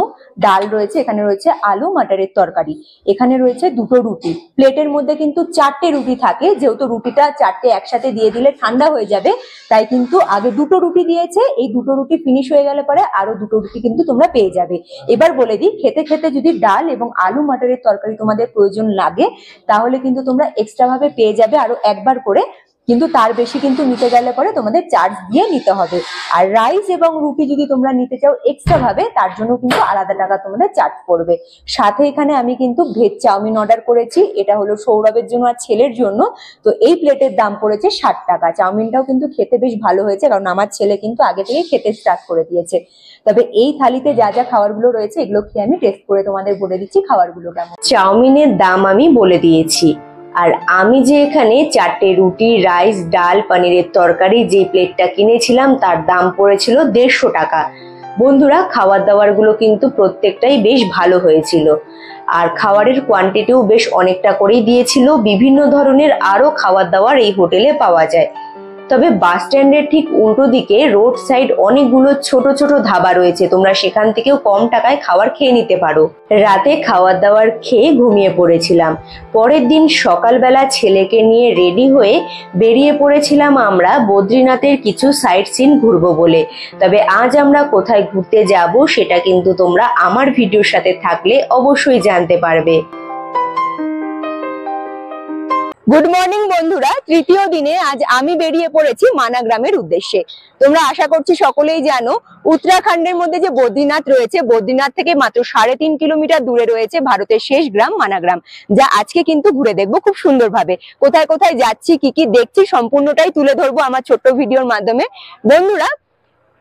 ডাল রয়েছে, এখানে রয়েছে আলু মাটারের তরকারি, এখানে রয়েছে দুটো রুটি। প্লেটের মধ্যে কিন্তু 4টে রুটি থাকে, যেহেতু রুটিটা 4টে একসাথে দিয়ে দিলে ঠান্ডা হয়ে যাবে, তাই কিন্তু আগে দুটো রুটি দিয়েছে। এই দুটো রুটি ফিনিশ হয়ে গেলে পরে আরো দুটো রুটি কিন্তু তোমরা পেয়ে যাবে। এবার বলে দিই, খেতে খেতে যদি ডাল এবং আলু মাটারের তরকারি তোমাদের প্রয়োজন লাগে তাহলে কিন্তু তোমরা এক্সট্রা ভাবে পেয়ে যাবে আরো একবার করে কিন্তু তার বেশি কিন্তু নিতে গেলে পরে তোমাদের চার্জ দিয়ে নিতে হবে। আর রাইস এবং রুটি যদি তোমরা নিতে চাও এক্সট্রা ভাবে, তার জন্য কিন্তু আলাদা টাকা তোমাদের চার্জ পড়বে। সাথে এখানে আমি কিন্তু ভেজ চাউমিন অর্ডার করেছি, এটা হলো সৌরভের জন্য আর ছেলের জন্য। তো এই প্লেটের দাম পড়েছে 60 টাকা। চাউমিনটাও কিন্তু খেতে বেশ ভালো হয়েছে, কারণ আমার ছেলে কিন্তু আগে থেকে খেতে স্টার্ট করে দিয়েছে। তবে এই থালিতে যা যা খাবারগুলো রয়েছে এগুলো খেয়ে আমি টেস্ট করে তোমাদের বলে দিচ্ছি খাবারগুলো কেমন। চাউমিনের দাম আমি বলে দিয়েছি। আর আমি যে এখানে 4টে রুটি, রাইস, ডাল, পনিরের তরকারি যে প্লেটটা কিনেছিলাম তার দাম পড়েছিল 150 টাকা। বন্ধুরা, খাবার দাবার গুলো কিন্তু প্রত্যেকটাই বেশ ভালো হয়েছিল। আর খাবারের কোয়ান্টিটিও বেশ অনেকটা করেই দিয়েছিল। বিভিন্ন ধরনের আরো খাবার দাবার এই হোটেলে পাওয়া যায়। তবে বাস স্ট্যান্ডের ঠিক উল্টো দিকে রোড সাইড অনেকগুলো ছোট ছোট ধাবা রয়েছে, তোমরা সেখান থেকেও কম টাকায় খাবার খেয়ে নিতে পারো। রাতে খাবার দাবার খেয়ে ঘুমিয়ে পড়েছিলাম। পরের দিন সকালবেলা ছেলেকে নিয়ে রেডি হয়ে বেরিয়ে পড়েছিলাম আমরা বদ্রীনাথের কিছু সাইট সিন ঘুরবো বলে। তবে আজ আমরা কোথায় ঘুরতে যাব সেটা কিন্তু তোমরা আমার ভিডিওর সাথে থাকলে অবশ্যই জানতে পারবে। গুড মর্নিং বন্ধুরা, তৃতীয় দিনে আজ আমি বেরিয়ে পড়েছি মানাগ্রামের উদ্দেশ্যে। তোমরা আশা করছি সকলেই জানো উত্তরাখণ্ডের মধ্যে যে বদ্রীনাথ রয়েছে, বদ্রীনাথ থেকে মাত্র 3.5 কিলোমিটার দূরে রয়েছে ভারতের শেষ গ্রাম মানাগ্রাম, যা আজকে কিন্তু ঘুরে দেখবো খুব সুন্দরভাবে। কোথায় কোথায় যাচ্ছি, কি কি দেখছি, সম্পূর্ণটাই তুলে ধরবো আমার ছোট্ট ভিডিওর মাধ্যমে। বন্ধুরা,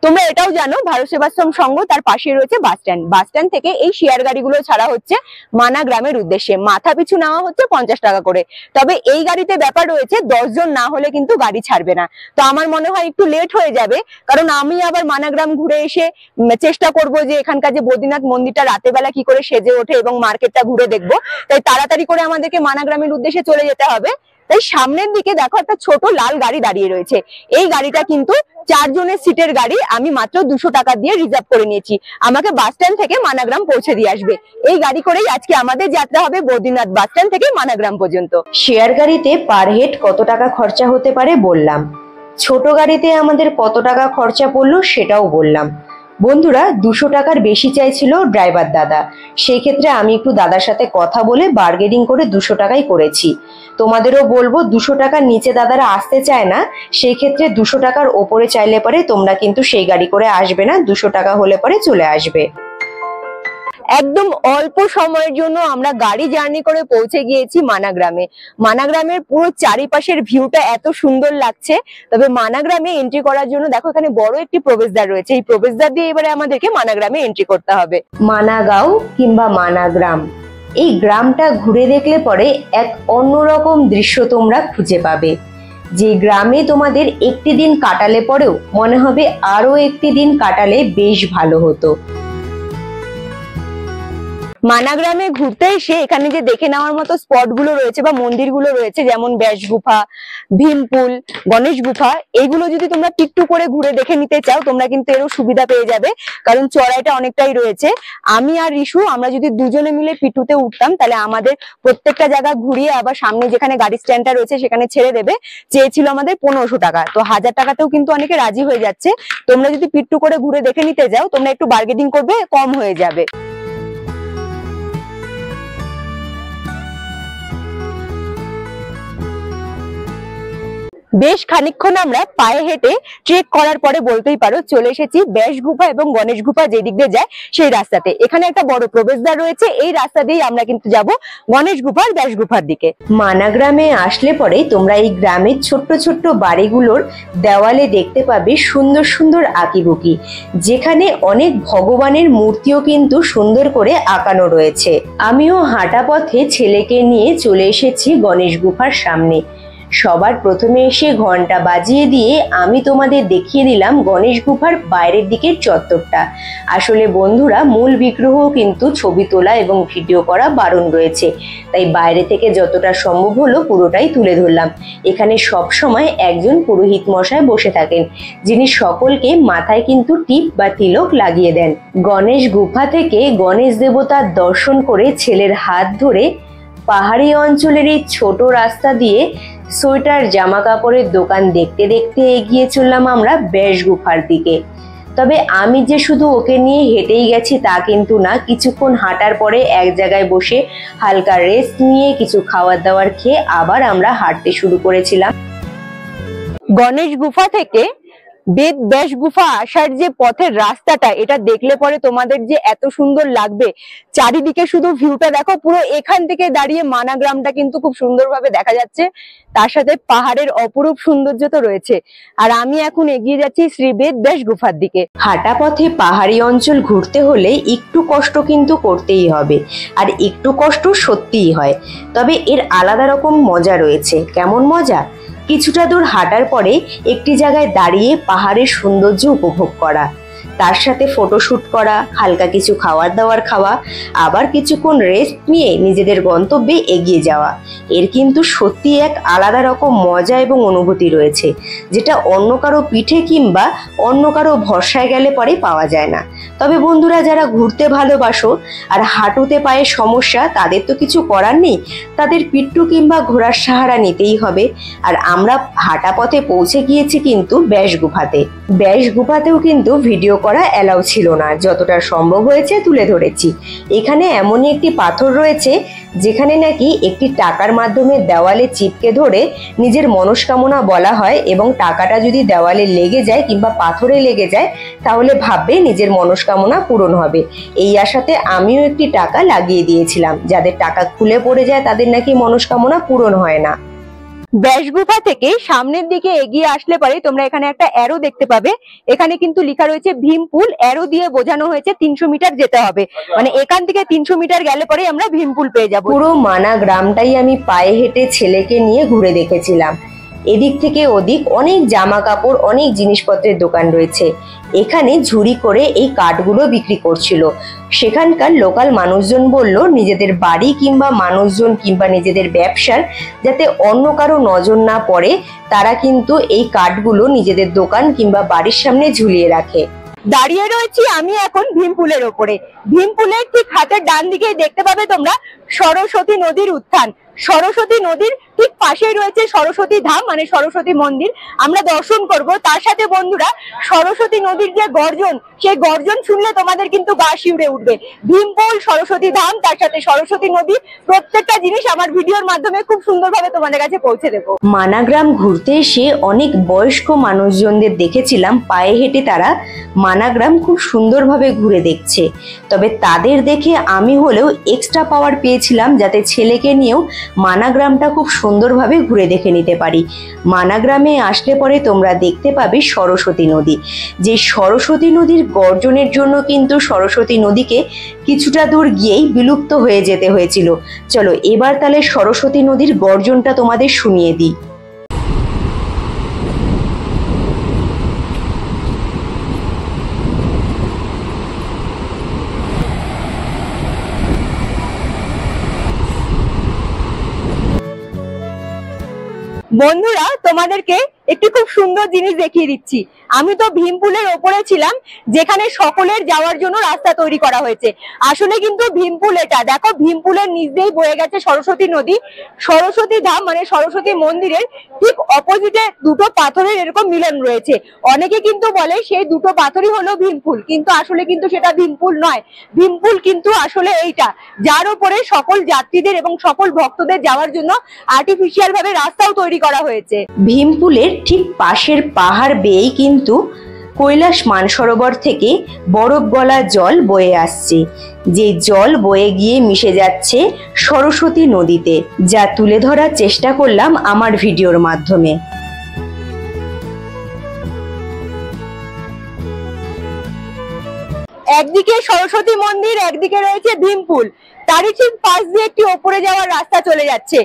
তোমরা এটাও জানো ভারত সেবাশ্রম সংঘ, তার পাশে রয়েছে বাস স্ট্যান্ড। বাস স্ট্যান্ড থেকে এই শেয়ার গাড়িগুলো ছাড়া হচ্ছে মানাগ্রামের উদ্দেশ্যে। মাথা পিছু নেওয়া হচ্ছে 50 টাকা করে। তবে এই গাড়িতে ব্যাপার রয়েছে, 10 জন না হলে কিন্তু গাড়ি ছাড়বে না। তো আমার মনে হয় একটু লেট হয়ে যাবে, কারণ আমি আবার মানাগ্রাম ঘুরে এসে চেষ্টা করব যে এখানকার যে বদ্রীনাথ মন্দিরটা রাতের বেলা কি করে সেজে ওঠে এবং মার্কেটটা ঘুরে দেখবো। তাই তাড়াতাড়ি করে আমাদেরকে মানাগ্রামের উদ্দেশ্যে চলে যেতে হবে। তাই সামনের দিকে দেখো একটা ছোট লাল গাড়ি দাঁড়িয়ে রয়েছে। এই গাড়িটা কিন্তু 4 জনের সিটের গাড়ি। আমি মাত্র 200 টাকা দিয়ে রিজার্ভ করে নিয়েছি, আমাকে বাস স্ট্যান্ড থেকে মানাগ্রাম পৌঁছে দিয়ে আসবে। এই গাড়ি করেই আজকে আমাদের যাত্রা হবে বদ্রীনাথ বাস স্ট্যান্ড থেকে মানাগ্রাম পর্যন্ত। শেয়ার গাড়িতে পার হেড কত টাকা খরচা হতে পারে বললাম, ছোট গাড়িতে আমাদের কত টাকা খরচা পড়লো সেটাও বললাম। বন্ধুরা, 200 টাকার বেশি চাইছিল ড্রাইভার দাদা। সেই ক্ষেত্রে আমি একটু দাদার সাথে কথা বলে বার্গেনিং করে 200 টাকাই করেছি। তোমাদেরও বলবো 200 টাকার নিচে দাদারা আসতে চায় না, সেই ক্ষেত্রে 200 টাকার ওপরে চাইলে পরে তোমরা কিন্তু সেই গাড়ি করে আসবে না, 200 টাকা হলে পরে চলে আসবে। একদম অল্প সময়ের জন্য আমরা গাড়ি জার্নি করে পৌঁছে গিয়েছি মানাগ্রামে। মানাগ্রামের পুরো চারিপাশের ভিউটা এত সুন্দর লাগছে। তবে মানাগ্রামে এন্ট্রি করার জন্য দেখো এখানে বড় একটি প্রবেশদ্বার রয়েছে। এই প্রবেশদ্বার দিয়ে এবারে আমাদেরকে মানাগ্রামে এন্ট্রি করতে হবে। মানাগাঁও কিংবা মানাগ্রাম, এই গ্রামটা ঘুরে দেখলে পরে এক অন্যরকম দৃশ্য তোমরা খুঁজে পাবে। যে গ্রামে তোমাদের একটি দিন কাটালে পরেও মনে হবে আরো একটি দিন কাটালে বেশ ভালো হতো। মানাগ্রামে ঘুরতে এসে এখানে যে দেখে নেওয়ার মতো স্পট গুলো রয়েছে বা মন্দির গুলো রয়েছে, যেমন ব্যাস গুফা, ভীমপুল, গণেশ গুফা, এইগুলো যদি তোমরা টিকটু করে ঘুরে দেখে নিতে চাও তোমরা কিন্তু এরও সুবিধা পেয়ে যাবে, কারণ চড়াইটা অনেকটাই রয়েছে। আমি আর রিশু আমরা যদি দুজনে মিলে পিটুতে উঠতাম তাহলে আমাদের প্রত্যেকটা জায়গা ঘুরিয়ে আবার সামনে যেখানে গাড়ি স্ট্যান্ডটা রয়েছে সেখানে ছেড়ে দেবে। চেয়েছিল আমাদের 1500 টাকা, তো 1000 টাকাতেও কিন্তু অনেকে রাজি হয়ে যাচ্ছে। তোমরা যদি পিট্টু করে ঘুরে দেখে নিতে যাও তোমরা একটু বার্গেনিং করবে, কম হয়ে যাবে। বেশ খানিকক্ষণ আমরা পায়ে হেঁটে ট্রেক করার পরে বলতেই পারো চলে এসেছি ব্যাস গুফা এবং গণেশ গুফা যে দিক দিয়ে যায় সেই রাস্তাতে। এখানে একটা বড় প্রবেশদ্বার রয়েছে, এই রাস্তা দিয়েই আমরা কিন্তু যাব গণেশ গুফার ব্যাস গুফার দিকে। মানাগ্রামে আসলে পরে তোমরা এই গ্রামের ছোট্ট ছোট্ট বাড়িগুলোর দেওয়ালে দেখতে পাবে সুন্দর সুন্দর আঁকিবুকি, যেখানে অনেক ভগবানের মূর্তিও কিন্তু সুন্দর করে আঁকানো রয়েছে। আমিও হাঁটা পথে ছেলেকে নিয়ে চলে এসেছি গণেশ গুফার সামনে। সবার প্রথমে এসে ঘন্টা বাজিয়ে দিয়ে আমি তোমাদের দেখিয়ে দিলাম গণেশ গুফার বাইরের দিকের চত্বরটা। আসলে বন্ধুরা, মূল বিগ্রহ কিন্তু ছবি তোলা এবং ভিডিও করা বারণ রয়েছে, তাই বাইরে থেকে যতটা সম্ভব হলো পুরোটাই তুলে ধরলাম। এখানে সব সময় একজন পুরোহিত মশাই বসে থাকেন, যিনি সকলকে মাথায় কিন্তু টিপ বা তিলক লাগিয়ে দেন। গণেশ গুফা থেকে গণেশ দেবতার দর্শন করে ছেলের হাত ধরে পাহাড়ি অঞ্চলের এই ছোট রাস্তা দিয়ে সোয়েটার, জামা কাপড়ের দোকান দেখতে দেখতে এগিয়ে চললাম আমরা ব্যাস গুফার দিকে। তবে আমি যে শুধু ওকে নিয়ে হেঁটেই গেছি তা কিন্তু না, কিছুক্ষণ হাঁটার পরে এক জায়গায় বসে হালকা রেস্ট নিয়ে কিছু খাবার দাবার খেয়ে আবার আমরা হাঁটতে শুরু করেছিলাম। গণেশ গুফা থেকে বেদ ব্যাস গুফা আসার যে পথের রাস্তাটা, এটা দেখলে পরে তোমাদের যে এত সুন্দর লাগবে। চারিদিকে শুধু ভিউটা দেখো, পুরো এখান থেকে দাঁড়িয়ে মানা গ্রামটা কিন্তু খুব সুন্দরভাবে দেখা যাচ্ছে, তার সাথে পাহাড়ের অপরূপ সৌন্দর্য তো রয়েছে। আর আমি এখন এগিয়ে যাচ্ছি শ্রী বেদ ব্যাস গুফার দিকে। হাঁটা পথে পাহাড়ি অঞ্চল ঘুরতে হলে একটু কষ্ট কিন্তু করতেই হবে, আর একটু কষ্ট সত্যিই হয়, তবে এর আলাদা রকম মজা রয়েছে। কেমন মজা? কিছুটা দূর হাঁটার পরে একটি জায়গায় দাঁড়িয়ে পাহাড়ের সৌন্দর্য উপভোগ করা, তার সাথে ফটোশুট করা, হালকা কিছু খাবার দাবার খাওয়া, আবার কিছুক্ষণ রেস্ট নিয়ে নিজেদের গন্তব্যে এগিয়ে যাওয়া। এর কিন্তু সত্যি এক আলাদা রকম মজা এবং অনুভূতি রয়েছে, যেটা অন্য কারো পিঠে কিংবা অন্য কারো ভরসায় গেলে পরে পাওয়া যায় না। তবে বন্ধুরা, যারা ঘুরতে ভালোবাসো আর হাঁটুতে পায়ে সমস্যা, তাদের তো কিছু করার নেই, তাদের পিট্টু কিংবা ঘোড়ার সাহারা নিতেই হবে। আর আমরা হাঁটা পথে পৌঁছে গিয়েছি কিন্তু ব্যাস গুফাতে। ব্যাস গুফাতেও কিন্তু ভিডিও করা অ্যালাউ ছিল না, যতটা সম্ভব হয়েছে তুলে ধরেছি। এখানে এমনই একটি পাথর রয়েছে যেখানে নাকি একটি টাকার মাধ্যমে দেওয়ালে চিপকে ধরে নিজের মনস্কামনা বলা হয়, এবং টাকাটা যদি দেওয়ালে লেগে যায় কিংবা পাথরে লেগে যায় তাহলে ভাববে নিজের মনস্কামনা পূরণ হবে। এই আশাতে আমিও একটি টাকা লাগিয়ে দিয়েছিলাম। যাদের টাকা খুলে পড়ে যায় তাদের নাকি মনস্কামনা পূরণ হয় না। ব্যাস গুফা থেকে সামনের দিকে এগিয়ে আসলে পরে তোমরা এখানে একটা অ্যারো দেখতে পাবে। এখানে কিন্তু লেখা রয়েছে ভীমপুল, অ্যারো দিয়ে বোঝানো হয়েছে 300 মিটার যেতে হবে, মানে এখান থেকে 300 মিটার গেলে পরে আমরা ভীমপুল পেয়ে যাব। পুরো মানা গ্রামটাই আমি পায়ে হেঁটে ছেলেকে নিয়ে ঘুরে দেখেছিলাম। এদিক থেকে ওদিক অনেক জামা কাপড়, অনেক জিনিসপত্রের দোকান রয়েছে। এখানে ঝুড়ি করে এই কাঠগুলো বিক্রি করছিল। সেখানকার লোকাল মানুষজন বলল, নিজেদের বাড়ি কিংবা মানুষজন কিংবা নিজেদের ব্যবসার যাতে অন্য কারো নজর না পড়ে, তারা কিন্তু এই কাঠগুলো নিজেদের দোকান কিংবা বাড়ির সামনে ঝুলিয়ে রাখে। দাঁড়িয়ে রয়েছি আমি এখন ভীমপুলের ওপরে। ভীমপুলের ঠিক হাতের ডান দিকে দেখতে পাবে তোমরা সরস্বতী নদীর উত্থান। সরস্বতী নদীর ঠিক পাশেই রয়েছে সরস্বতী ধাম, মানে সরস্বতী মন্দির আমরা দর্শন করব। তার সাথে বন্ধুরা, সরস্বতী নদীর যে গর্জন, সেই গর্জন শুনলে তোমাদের কিন্তু গা শিউরে উঠবে। ভীমপুল, সরস্বতী ধাম, তার সাথে সরস্বতী নদী, প্রত্যেকটা জিনিস আমার ভিডিওর মাধ্যমে খুব সুন্দরভাবে তোমাদের কাছে পৌঁছে দেবো। মানাগ্রাম ঘুরতে এসে অনেক বয়স্ক মানুষজনদের দেখেছিলাম পায়ে হেঁটে তারা মানাগ্রাম খুব সুন্দরভাবে ঘুরে দেখছে। তবে তাদের দেখে আমি হলেও এক্সট্রা পাওয়ার পেয়েছিলাম, যাতে ছেলেকে নিয়েও মানাগ্রামটা খুব সুন্দরভাবে ঘুরে দেখে নিতে পারি। মানাগ্রামে আসলে পরে তোমরা দেখতে পাবে সরস্বতী নদী। যে সরস্বতী নদীর গর্জনের জন্য কিন্তু সরস্বতী নদীকে কিছুটা দূর গিয়েই বিলুপ্ত হয়ে যেতে হয়েছিল। চলো এবার তাহলে সরস্বতী নদীর গর্জনটা তোমাদের শুনিয়ে দিই। বন্ধুরা, তোমাদেরকে একটি খুব সুন্দর জিনিস দেখিয়ে দিচ্ছি। আমি তো ভীমপুলের ওপরে ছিলাম, যেখানে সকলের যাওয়ার জন্য রাস্তা তৈরি করা হয়েছে। আসলে কিন্তু ভীমপুল এটা দেখো, ভীমপুলের নিচ দিয়েই বয়ে গেছে সরস্বতী নদী। সরস্বতী ধাম মানে সরস্বতী মন্দিরের ঠিক অপোজিটে দুটো পাথরের এরকম মিলন রয়েছে। অনেকে কিন্তু বলে সেই দুটো পাথরই হলো ভীমপুল, কিন্তু আসলে কিন্তু সেটা ভীমপুল নয়। ভীমপুল কিন্তু আসলে এইটা, যার উপরে সকল যাত্রীদের এবং সকল ভক্তদের যাওয়ার জন্য আর্টিফিশিয়াল ভাবে রাস্তাও তৈরি করা হয়েছে। ভীমপুলের ঠিক পাশের পাহাড় বেয়েই কিন্তু কৈলাস মানসরোবর থেকে বরফ গলা জল বয়ে আসছে, যে জল বয়ে গিয়ে মিশে যাচ্ছে সরস্বতী নদীতে, যা তুলে ধরার চেষ্টা করলাম আমার ভিডিওর মাধ্যমে। একদিকে সরস্বতী মন্দির, একদিকে রয়েছে ভীমপুল, তারই ঠিক পাশ দিয়ে একটি ওপরে যাওয়ার রাস্তা চলে যাচ্ছে।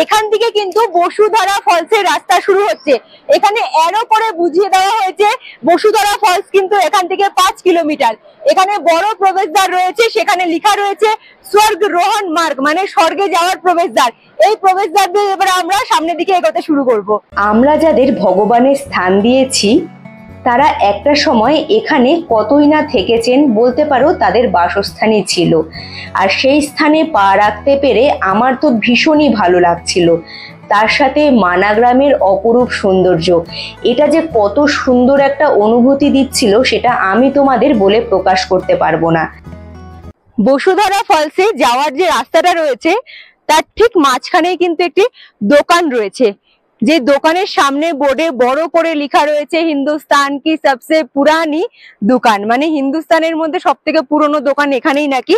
এখান থেকে কিন্তু বসুধরা ফলসের রাস্তা শুরু হচ্ছে। এখানে অ্যারো করে বুঝিয়ে দেওয়া হয়েছে বসুধরা ফলস কিন্তু এখান থেকে 5 কিলোমিটার। এখানে বড় প্রবেশদ্বার রয়েছে, সেখানে লেখা রয়েছে স্বর্গ রোহন মার্গ, মানে স্বর্গে যাওয়ার প্রবেশদ্বার। এই প্রবেশদ্বার দিয়ে এবার আমরা সামনের দিকে এগোতে শুরু করব। আমরা যাদের ভগবানের স্থান দিয়েছি তারা একটা সময় এখানে কতই না থেকেছেন, বলতে পারো তাদের বাসস্থানই ছিল। আর সেই স্থানে পা রাখতে পেরে আমার তো ভীষণই ভালো লাগছিল। তার সাথে মানাগ্রামের অপরূপ সৌন্দর্য, এটা যে কত সুন্দর একটা অনুভূতি দিচ্ছিল সেটা আমি তোমাদের বলে প্রকাশ করতে পারবো না। বসুধরা ফলসে যাওয়ার যে রাস্তাটা রয়েছে তার ঠিক মাঝখানেই কিন্তু একটি দোকান রয়েছে। যে দোকানের সামনে বোর্ডে বড় করে লেখা রয়েছে হিন্দুস্তান কি সবসে পুরানি দোকান, মানে হিন্দুস্তানের মধ্যে সব থেকে পুরনো দোকান এখানেই নাকি।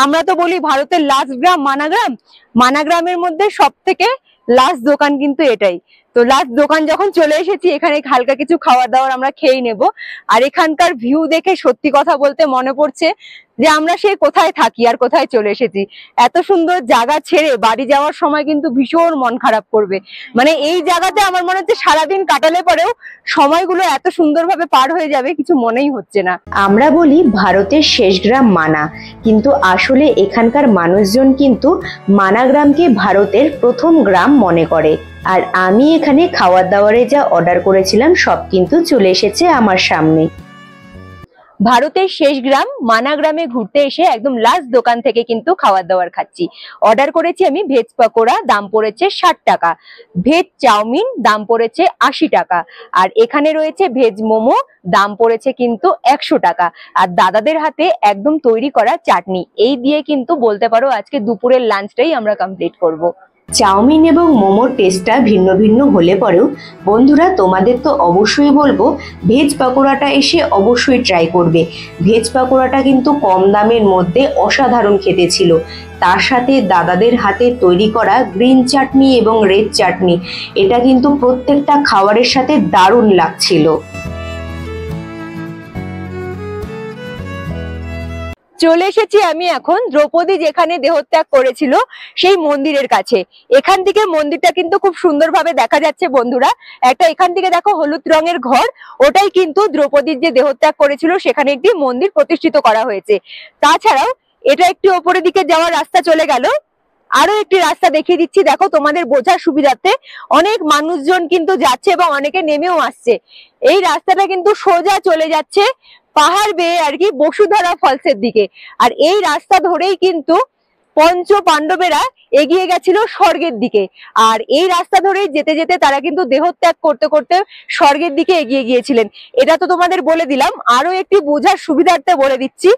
আমরা তো বলি ভারতের লাস্ট গ্রাম মানাগ্রাম, মানাগ্রামের মধ্যে সব থেকে লাস্ট দোকান কিন্তু এটাই। তো লাস্ট দোকান যখন চলে এসেছি, এখানে হালকা কিছু খাবার দাবার আমরা খেয়ে নেব। আর এখানকার ভিউ দেখে সত্যি কথা বলতে মনে পড়ছে যে আমরা সেই কোথায় থাকি আর কোথায় চলে এসেছি। এত সুন্দর জায়গা ছেড়ে বাড়ি যাওয়ার সময় কিন্তু ভীষণ মন খারাপ করবে। মানে এই জায়গাতে আমার মনে হচ্ছে সারাদিন কাটালে পরেও সময়গুলো এত সুন্দরভাবে পার হয়ে যাবে, কিছু মনেই হচ্ছে না। আমরা বলি ভারতের শেষ গ্রাম মানা, কিন্তু আসলে এখানকার মানুষজন কিন্তু মানা গ্রামকে ভারতের প্রথম গ্রাম মনে করে। আর আমি এখানে খাবার দাবারে যা অর্ডার করেছিলাম সব কিন্তু চলে এসেছে আমার সামনে। ভারতের শেষ গ্রাম মানা গ্রামে ঘুরতে এসে একদম লাস্ট দোকান থেকে কিন্তু খাবার দাবার খাচ্ছি। অর্ডার করেছি আমি ভেজ পকোড়া, দাম পড়েছে 60 টাকা। ভেজ চাউমিন, দাম পড়েছে 80 টাকা। আর এখানে রয়েছে ভেজ মোমো, দাম পড়েছে কিন্তু 100 টাকা। আর দাদাদের হাতে একদম তৈরি করা চাটনি, এই দিয়ে কিন্তু বলতে পারো আজকে দুপুরের লাঞ্চটাই আমরা কমপ্লিট করব। চাউমিন এবং মোমোর টেস্টটা ভিন্ন ভিন্ন হলে পরেও বন্ধুরা তোমাদের তো অবশ্যই বলবো ভেজ পকোড়াটা এসে অবশ্যই ট্রাই করবে। ভেজ পকোড়াটা কিন্তু কম দামের মধ্যে অসাধারণ খেতে ছিল। তার সাথে দাদাদের হাতে তৈরি করা গ্রিন চাটনি এবং রেড চাটনি, এটা কিন্তু প্রত্যেকটা খাবারের সাথে দারুণ লাগছিল। চলে এসেছি আমি এখন দ্রৌপদী যেখানে দেহত্যাগ করেছিল সেই মন্দিরের কাছে। এখান থেকে মন্দিরটা কিন্তু খুব সুন্দরভাবে দেখা যাচ্ছে বন্ধুরা। একটা এখান থেকে দেখো হলুদ রঙের ঘর, ওটাই কিন্তু দ্রৌপদীর যে দেহত্যাগ করেছিল সেখানে একটি মন্দির প্রতিষ্ঠিত করা হয়েছে। তাছাড়াও এটা একটি ওপরের দিকে যাওয়ার রাস্তা চলে গেল। আরো একটি রাস্তা দেখিয়ে দিচ্ছি, দেখো তোমাদের বোঝার সুবিধার্থে। অনেক মানুষজন কিন্তু যাচ্ছে এবং অনেকে নেমেও আসছে। এই রাস্তাটা কিন্তু সোজা চলে যাচ্ছে পাহাড় বেয়ে আর কি বসুধরা ফলসের দিকে। আর এই রাস্তা ধরেই কিন্তু পঞ্চ পাণ্ডবেরা এগিয়ে গেছিল স্বর্গের দিকে। আর এই রাস্তা ধরেই যেতে যেতে তারা কিন্তু দেহত্যাগ করতে করতে স্বর্গের দিকে এগিয়ে গিয়েছিলেন। এটা তো তোমাদের বলে দিলাম, আরো একটি বোঝার সুবিধার্থে বলে দিচ্ছি।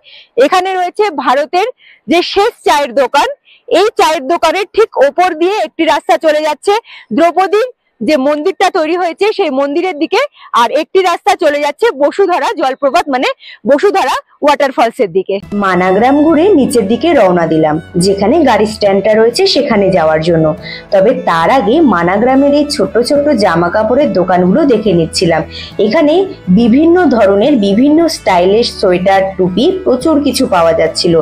এখানে রয়েছে ভারতের যে শেষ চায়ের দোকান, এই চায়ের দোকানের ঠিক ওপর দিয়ে একটি রাস্তা চলে যাচ্ছে দ্রৌপদীর যে মন্দিরটা তৈরি হয়েছে সেই মন্দিরের দিকে। আর একটি রাস্তা চলে যাচ্ছে বসুধরা জলপ্রপাত মানে বসুধরা ওয়াটারফলসের দিকে। মানাগ্রাম ঘুরে নিচের দিকে রওনা দিলাম, যেখানে গাড়ি স্ট্যান্ডটা রয়েছে সেখানে যাওয়ার জন্য। তবে তার আগে মানাগ্রামের এই ছোট ছোট জামা কাপড়ের দোকানগুলো দেখে নিচ্ছিলাম। এখানে বিভিন্ন ধরনের বিভিন্ন স্টাইলিশ সোয়েটার, টুপি প্রচুর কিছু পাওয়া যাচ্ছিল,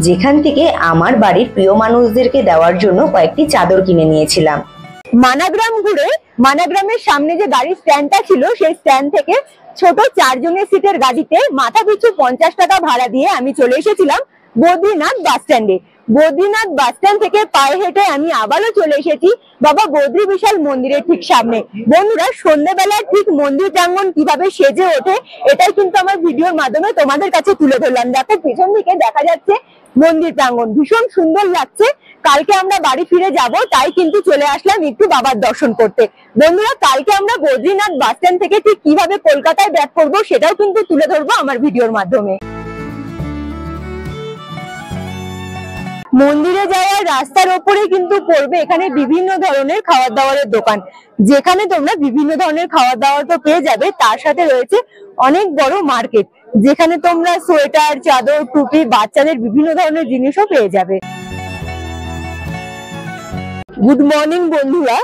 যেখান থেকে আমার বাড়ির প্রিয় মানুষদেরকে দেওয়ার জন্য কয়েকটি চাদর কিনে নিয়েছিলাম। মানাগ্রাম ঘুরে মানাগ্রামের সামনে যে গাড়ির স্ট্যান্ডটা ছিল সেই স্ট্যান্ড থেকে ছোট 4 জনের সিটের গাড়িতে মাথা পিছু 50 টাকা ভাড়া দিয়ে আমি চলে এসেছিলাম বদ্রীনাথ বাস স্ট্যান্ডে। বদ্রীনাথ বাস স্ট্যান্ড থেকে পায়ে হেঁটে আমি আবারও চলে এসেছি বাবা বদ্রী বিশাল মন্দিরের ঠিক সামনে। বন্ধুরা, সন্ধ্যেবেলায় ঠিক মন্দির প্রাঙ্গণ কিভাবে সেজে ওঠে এটাই কিন্তু আমার ভিডিওর মাধ্যমে তোমাদের কাছে তুলে ধরলাম। দেখো পিছন দিকে দেখা যাচ্ছে মন্দির প্রাঙ্গণ, ভীষণ সুন্দর লাগছে। কালকে আমরা বাড়ি ফিরে যাব, তাই কিন্তু চলে আসলাম একটু বাবার দর্শন করতে। বন্ধুরা, কালকে আমরা বদ্রীনাথ বাস স্ট্যান্ড থেকে ঠিক কিভাবে কলকাতায় ব্যাক করবো সেটাও কিন্তু তুলে ধরবো আমার ভিডিওর মাধ্যমে। মন্দিরে যাওয়ার রাস্তার ওপরে কিন্তু পড়বে এখানে বিভিন্ন ধরনের খাবার দাবারের দোকান, যেখানে তোমরা বিভিন্ন ধরনের খাবার দাবার তো পেয়ে যাবে, তার সাথে রয়েছে অনেক বড় মার্কেট, যেখানে তোমরা সোয়েটার, চাদর, টুপি, বাচ্চাদের বিভিন্ন ধরনের জিনিসও পেয়ে যাবে। গুড মর্নিং বন্ধুরা,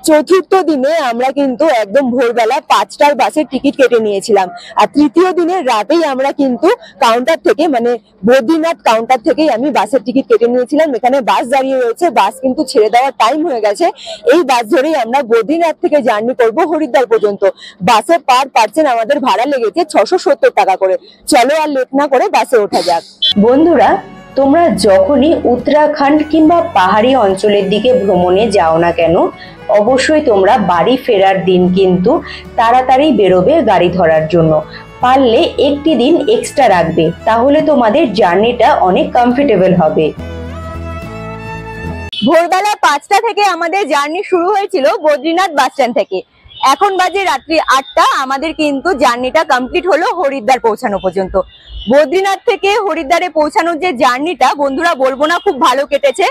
চতুর্থ দিনে আমরা কিন্তু একদম ভোরবেলা 5টার বাসের টিকিট কেটে নিয়েছিলাম। আর তৃতীয় দিনের রাতেই আমরা কিন্তু কাউন্টার থেকে মানে বদ্রীনাথ কাউন্টার থেকেই আমি বাসের টিকিট কেটে নিয়েছিলাম। এখানে বাস দাঁড়িয়ে রয়েছে, বাস কিন্তু ছেড়ে দেওয়ার টাইম হয়ে গেছে। এই বাস ধরেই আমরা বদ্রীনাথ থেকে জার্নি করব হরিদ্বার পর্যন্ত। বাসে পার পার্সন আমাদের ভাড়া লেগেছে 670 টাকা করে। চলো আর লেট না করে বাসে ওঠা যাক। বন্ধুরা, তোমরা যখনই উত্তরাখণ্ড কিংবা পাহাড়ি অঞ্চলের দিকে ভ্রমণে যাও না কেন, অবশ্যই তোমরা বাড়ি ফেরার দিন কিন্তু তাড়াতাড়ি বেরোবে গাড়ি ধরার জন্য। পারলে একটি দিন এক্সট্রা রাখবে, তাহলে তোমাদের জার্নিটা অনেক কমফোর্টেবল হবে। ভোরবেলা 5টা থেকে আমাদের জার্নি শুরু হয়েছিল বদ্রীনাথ বাস স্ট্যান্ড থেকে। এখন বাজে রাত্রি 8টা। আমাদের কিন্তু জার্নিটা কমপ্লিট হলো হরিদ্বার পৌঁছানো পর্যন্ত। বদ্রীনাথ থেকে হরিদ্বারে পৌঁছানোর যে জার্নিটা বন্ধুরা বলবো না খুব ভালো কেটেছে,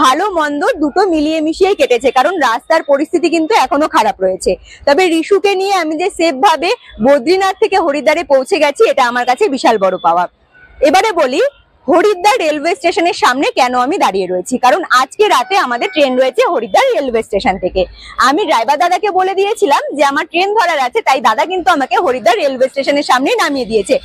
ভালো মন্দ দুটো মিলিয়ে মিশিয়ে কেটেছে, কারণ রাস্তার পরিস্থিতি কিন্তু এখনো খারাপ রয়েছে। তবে রিশুকে নিয়ে আমি যে সেফ ভাবে বদ্রীনাথ থেকে হরিদ্বারে পৌঁছে গেছি, এটা আমার কাছে বিশাল বড় পাওয়া। এবারে বলি হরিদ্বার রেলওয়ে স্টেশনের সামনে কেন আমি দাঁড়িয়ে রয়েছি, কারণ আজকে রাতে আমাদের ট্রেন রয়েছে হরিদ্বার রেলওয়ে স্টেশন থেকে। আমি ড্রাইভার দাদাকে বলে দিয়েছিলাম যে আমার ট্রেন ধরার আছে, তাই দাদা কিন্তু আমাকে হরিদ্বার রেলওয়ে স্টেশনের সামনে নামিয়ে দিয়েছে।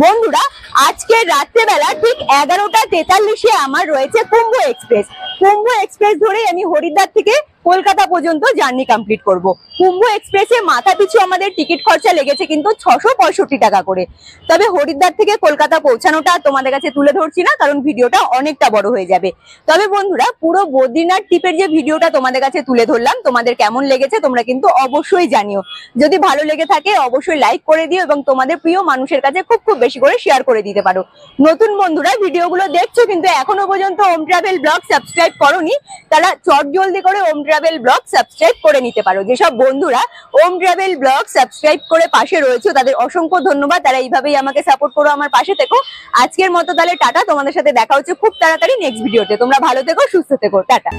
বন্ধুরা আজকে রাত্রেবেলা ঠিক 11:43-এ আমার রয়েছে কুম্ভ এক্সপ্রেস। কুম্ভ এক্সপ্রেস ধরে আমি হরিদ্বার থেকে কলকাতা পর্যন্ত জার্নি কমপ্লিট করব। কুম্ভ এক্সপ্রেসে মাথা পিছু আমাদের টিকিট খরচা লেগেছে কিন্তু 665 টাকা করে। তবে হরিদ্বার থেকে কলকাতা পৌঁছানোটা তোমাদের কাছে তুলে ধরছি না, কারণ ভিডিওটা অনেকটা বড় হয়ে যাবে। তবে বন্ধুরা পুরো বদ্রীনাথ ট্রিপের যে ভিডিওটা তোমাদের কাছে তুলে ধরলাম, তোমাদের কেমন লেগেছে তোমরা কিন্তু অবশ্যই জানিও। যদি ভালো লেগে থাকে অবশ্যই লাইক করে দিও এবং তোমাদের প্রিয় মানুষের কাছে খুব খুব বেশি করে শেয়ার করে দিতে পারো। নতুন বন্ধুরা ভিডিওগুলো দেখছো কিন্তু এখনো পর্যন্ত ওম ট্রাভেল ব্লগ সাবস্ক্রাইব করোনি, তারা চট জলদি করে ওম ট্রাভেল ব্লগ সাবস্ক্রাইব করে নিতে পারো। যেসব বন্ধুরা ওম ট্রাভেল ব্লগ সাবস্ক্রাইব করে পাশে রয়েছে তাদের অসংখ্য ধন্যবাদ, তারা এইভাবেই আমাকে সাপোর্ট করো, আমার পাশে থেকো। আজকের মতো তাহলে টাটা, তোমাদের সাথে দেখা হচ্ছে খুব তাড়াতাড়ি নেক্সট ভিডিওতে। তোমরা ভালো থেকো, সুস্থ থেকো, টাটা।